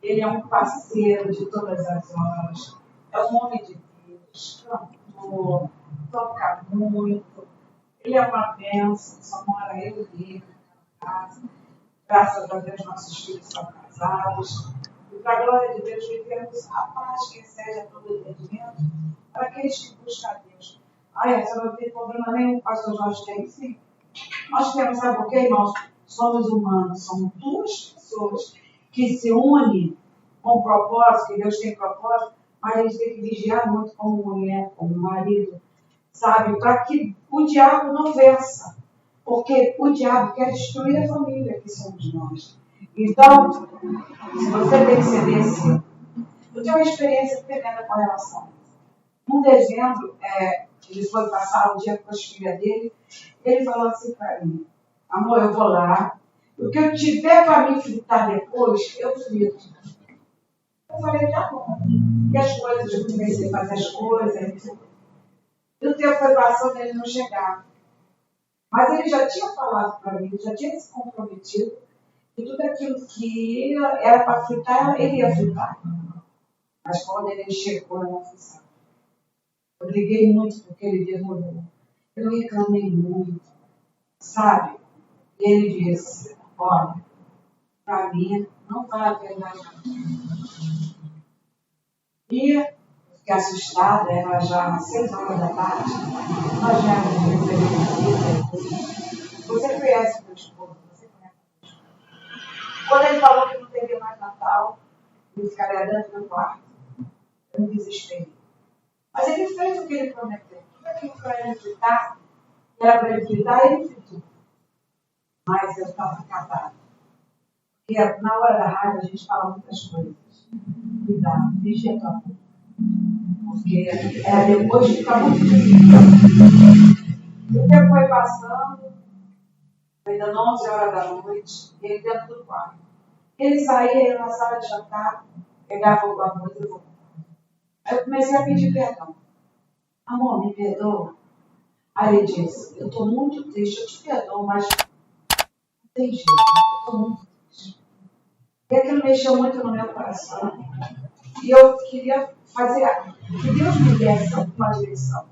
Ele é um parceiro de todas as horas. É um homem de Deus, cantor, toca muito. Ele é uma bênção, só mora eu e ele naquela casa. Graças a Deus, nossos filhos são casados. E para a glória de Deus, vivemos a paz que excede a todo entendimento para aqueles que buscam a Deus. Você não tem problema nenhum, o pastor Jorge tem, sim. Nós temos, sabe por quê, irmãos? Somos humanos, somos duas pessoas que se unem com propósito, que Deus tem propósito, mas a gente tem que vigiar muito como mulher, como marido, sabe? Para que o diabo não vença. Porque o diabo quer destruir a família que somos nós. Então, se você tem que ser vencido. Eu tenho uma experiência tremenda com relação a isso. Em dezembro, ele foi passar o dia com as filhas dele. Ele falou assim para mim: amor, eu vou lá. O que eu tiver para me fritar depois, eu frito. Eu falei: tá bom. E as coisas, eu comecei a fazer as coisas. E o tempo foi passando e ele não chegava. Mas ele já tinha falado para mim, já tinha se comprometido. E tudo aquilo que era para fritar, ele ia fritar. Mas quando ele chegou, eu não fiz. Eu briguei muito porque ele demorou. Eu reclamei muito, sabe? E ele disse: olha, para mim não vai haver mais nada. E eu fiquei assustada, era já 6 horas da tarde. Nós viemos receber visita. Você conhece meu esposo? Você conhece meu esposo? Quando ele falou que não teria mais Natal, ele ficaria dentro do quarto. Eu me desesperei. Mas ele fez o que ele prometeu. Tudo aquilo para ele fritar, era para ele fritar, ele fritou. Mas eu estava casada. Porque na hora da raiva a gente fala muitas coisas. Cuidado, vigia a tua boca. Porque depois fica muito difícil. O tempo foi passando, foi dando 11 horas da noite, e ele dentro do quarto. Ele saía na sala de jantar, pegava alguma coisa e voltava. Aí eu comecei a pedir perdão. Amor, me perdoa. Aí ele disse, eu estou muito triste, eu te perdoo, mas não tem jeito, eu estou muito triste. E aquilo mexeu muito no meu coração. E eu queria que Deus me desse uma direção.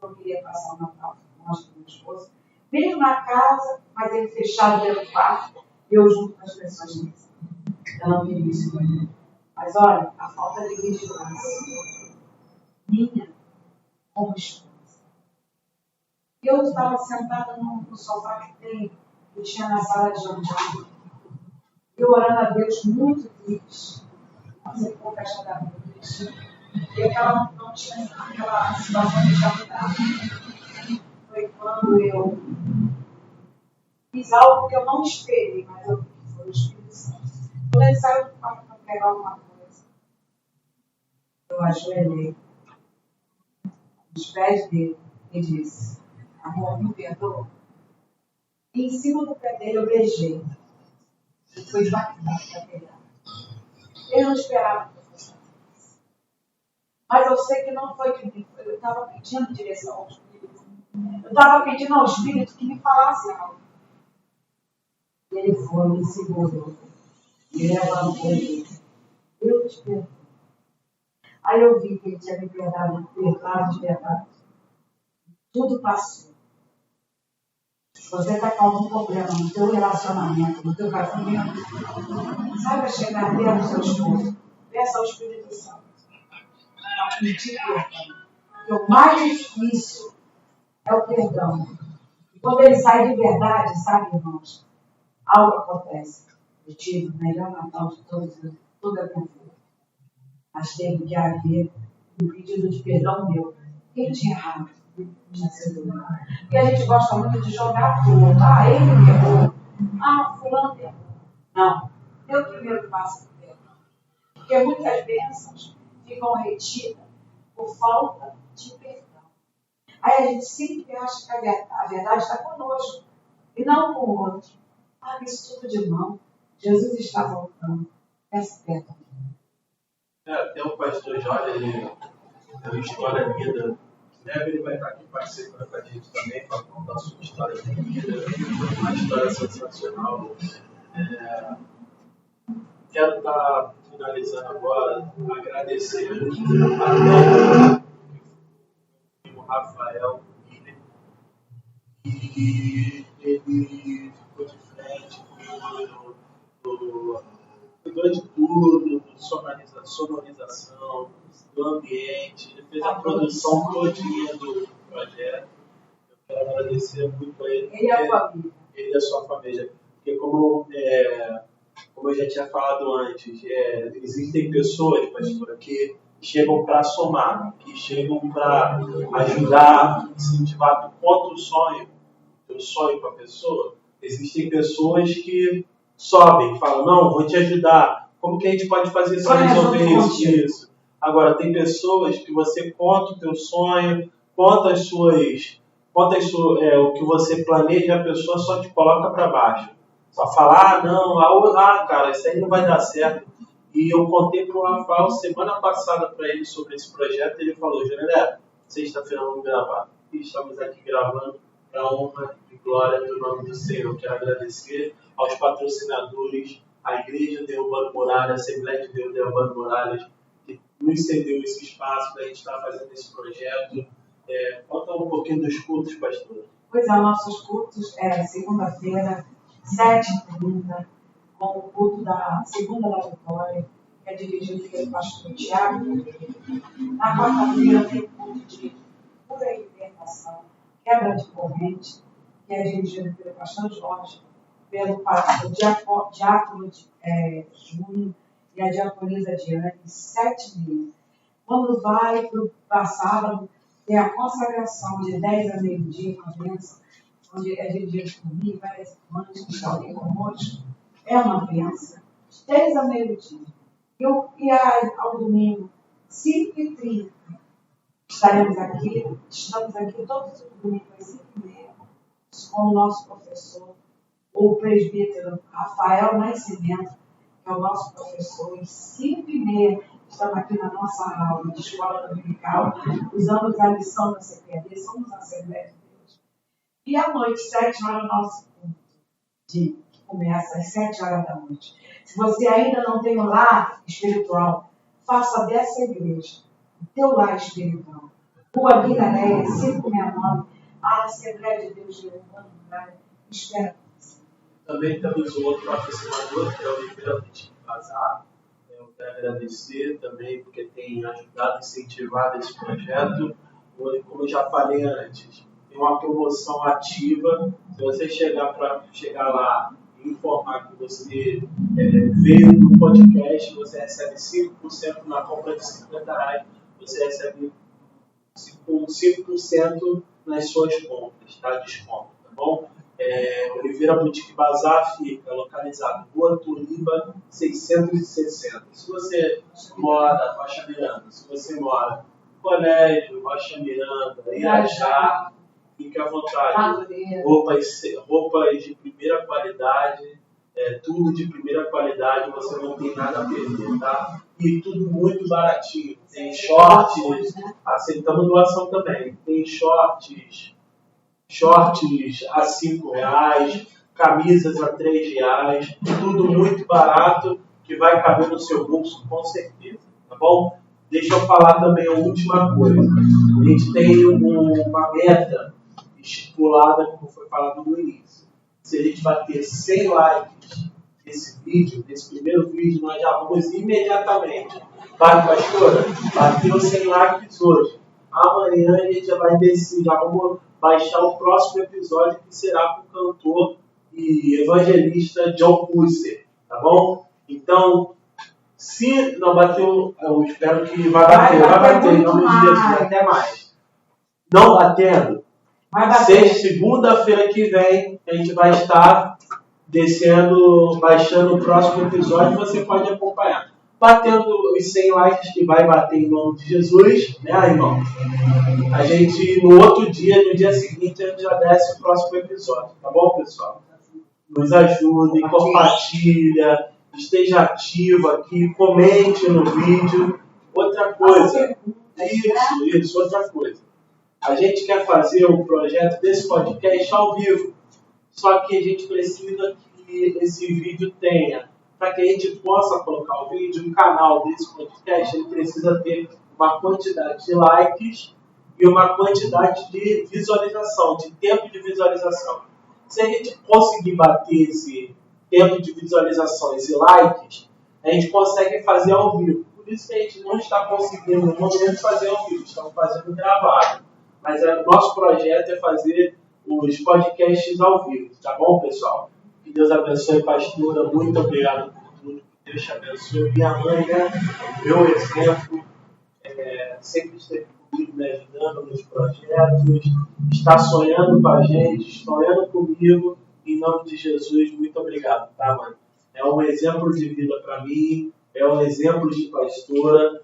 Eu não queria passar o Natal longe do meu esposo. Mesmo na casa, mas ele fechado dentro do quarto, eu junto com as pessoas nisso. Eu não queria isso para mim. Mas olha, a falta de vigilância minha como esposa. Eu estava sentada no sofá que tinha na sala de jantar. Eu orando a Deus muito triste. Fazer pouca da noite. E aquela não tinha aquela situação de jantar. Foi quando eu fiz algo que eu não esperei, mas eu vi que foi o Espírito Santo. Quando ele saiu do quarto para pegar alguma coisa, eu ajoelhei nos pés dele e disse, amor, me perdoa. E em cima do pé dele eu beijei. E foi devagar para pegar. Ele não esperava que eu fosse fazer isso. Mas eu sei que não foi de mim. Eu estava pedindo direção ao Espírito. Eu estava pedindo ao Espírito que me falasse algo. E ele foi, me segurou. Me levantou e disse, eu te perdoo. Aí eu vi que ele tinha me perdoado de verdade. Tudo passou. Se você está com algum problema no teu relacionamento, no teu casamento, saiba chegar dentro do seu esposo. Peça ao Espírito Santo. Para pedir perdão. Porque o mais difícil é o perdão. E quando ele sai de verdade, sabe, irmãos, algo acontece. Eu tive o melhor Natal de toda a minha vida. Mas teve que haver um pedido de perdão meu. Quem tinha errado? Tinha sido eu. Porque a gente gosta muito de jogar tudo. Ele me errou. Fulano me errou. Não. Eu primeiro passo do perdão. Porque muitas bênçãos ficam retidas por falta de perdão. Aí a gente sempre acha que a verdade está conosco e não com o outro. Isso tudo de mão. Jesus está voltando. Peça perdão. Até o pastor Jorge, ele tem uma história linda. Ele vai estar aqui participando com a gente também, para contar a sua história de vida, uma história sensacional. Quero estar finalizando agora, agradecer a o Rafael, que ele ficou de frente, cuidou de tudo, sonorização, do ambiente, ele fez a produção todinha do projeto. Eu quero agradecer muito a ele. Ele e a família. Ele e a sua família. Porque como eu já tinha falado antes, existem pessoas, pastor, que chegam para somar, que chegam para ajudar, incentivar. Tu conta o sonho para a pessoa. Existem pessoas que sobem, que falam, não, vou te ajudar. Como que a gente pode fazer para resolver isso? Agora, tem pessoas que você conta o teu sonho, conta o que você planeja, a pessoa só te coloca para baixo. Só falar, cara, isso aí não vai dar certo. E eu contei para o Rafael semana passada para ele sobre esse projeto, ele falou, José, sexta-feira vamos gravar. E estamos aqui gravando para a honra e glória do nome do Senhor. Quero agradecer aos patrocinadores, a Igreja de Urbano Muralha, a Assembleia de Deus de Urbano Muralha, que nos cedeu esse espaço para a gente estar fazendo esse projeto. Conta um pouquinho dos cultos, pastor. Pois é, nossos cultos segunda-feira, 7h30, com o culto da Segunda da Vitória, que é dirigido pelo pastor Tiago. Na quarta-feira tem o culto de pura libertação, quebra de corrente, que é dirigido pelo pastor Jorge, pelo pastor Diácono Júnior e a diaconisa Diane, 7h30. Quando vai para sábado, tem a consagração de 10 a meio-dia com a bênção, onde é dirigido por mim, várias irmãs que estão aqui conosco. é uma bênção. 3 ao meio-dia. E ao domingo, 5h30. Estamos aqui todos os domingos às 5h30, com o nosso professor, o presbítero Rafael Nascimento, que é o nosso professor, às 5h30. Estamos aqui na nossa aula de escola dominical, usamos a lição da CPD, somos a Assembleia de Deus. E à noite, 7 horas, nosso culto, que começa às 7 horas da noite. Se você ainda não tem um lar espiritual, faça dessa igreja o teu lar espiritual. Rua Guiraréia, 569, a Assembleia de Deus de Leandro, espera. Também temos o outro patrocinador, que é o Oliveira Boutique Bazar. Eu quero agradecer também, porque tem ajudado, incentivado esse projeto. Como eu já falei antes, tem uma promoção ativa. Se você chegar lá e informar que você veio do podcast, você recebe 5% na compra de R$50, você recebe 5% nas suas compras, tá? Desconto, tá bom? Oliveira Boutique Bazar fica localizado Rua Turiba 660. Se você mora na Rocha Miranda, se você mora no Colégio, Rocha Miranda, Irajá, fique à vontade. Roupas de primeira qualidade, tudo de primeira qualidade, você não tem nada a perder, tá? E tudo muito baratinho. Tem shorts, aceitamos doação também. Tem shorts a R$5, camisas a R$3, tudo muito barato, que vai caber no seu bolso com certeza, tá bom? Deixa eu falar também a última coisa. A gente tem uma meta estipulada, como foi falado no início. Se a gente bater 100 likes nesse primeiro vídeo, nós já vamos imediatamente. Vai, pastora? Bateu 100 likes hoje. Amanhã a gente já vai descer, já vamos baixar o próximo episódio, que será com o cantor e evangelista John Cusser, tá bom? Então, se não bateu, eu espero que vai bater, em nome de Jesus, até mais. Não batendo, segunda-feira que vem, a gente vai estar baixando o próximo episódio, você pode acompanhar. Batendo os 100 likes, que vai bater em nome de Jesus, né, irmão? A gente, no outro dia, no dia seguinte, a gente já desce o próximo episódio, tá bom, pessoal? Nos ajude, compartilha, esteja ativo aqui, comente no vídeo. Outra coisa, outra coisa. A gente quer fazer o projeto desse podcast ao vivo, só que a gente precisa que esse vídeo tenha. Para que a gente possa colocar o vídeo no canal desse podcast, ele precisa ter uma quantidade de likes e uma quantidade de visualização, de tempo de visualização. Se a gente conseguir bater esse tempo de visualizações e likes, a gente consegue fazer ao vivo. Por isso que a gente não está conseguindo no momento fazer ao vivo, estamos fazendo gravado. Mas o nosso projeto é fazer os podcasts ao vivo, tá bom, pessoal? Que Deus abençoe, pastora. Muito obrigado por tudo. Que Deus te abençoe. Minha mãe, né? Meu exemplo, sempre esteve comigo, me ajudando nos projetos. Está sonhando com a gente, sonhando comigo. Em nome de Jesus, muito obrigado, tá, mãe? É um exemplo de vida para mim. É um exemplo de pastora.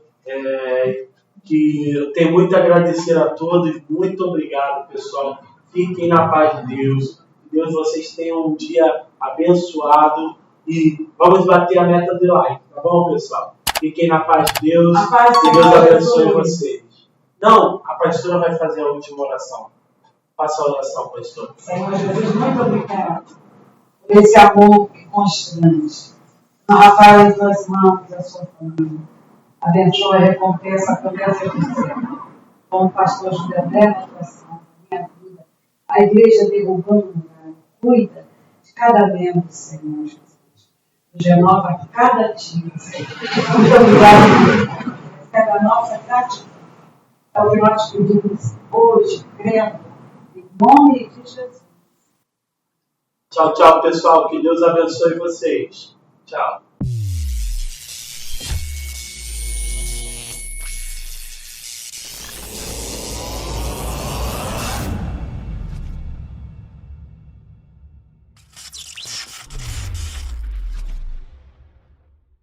Que eu tenho muito a agradecer a todos. Muito obrigado, pessoal. Fiquem na paz de Deus. Que Deus, vocês tenham um dia abençoado e vamos bater a meta de like, tá bom, pessoal? Fiquem na paz de Deus. Que Deus abençoe vocês. Não, a pastora vai fazer a última oração. Faça a oração, pastor. Senhor Jesus, muito obrigado por esse amor que constante. Rafael, em tuas mãos, a sua família. Abençoa a recompensa, a promessa do céu. Com o pastor José André, minha vida. A igreja derrubando, cuida de cada membro, Senhor Jesus. Renova cada dia, Senhor. Muito obrigado. Cada nossa gratidão. É o que nós pedimos hoje, crendo, em nome de Jesus. Tchau, tchau, pessoal. Que Deus abençoe vocês. Tchau.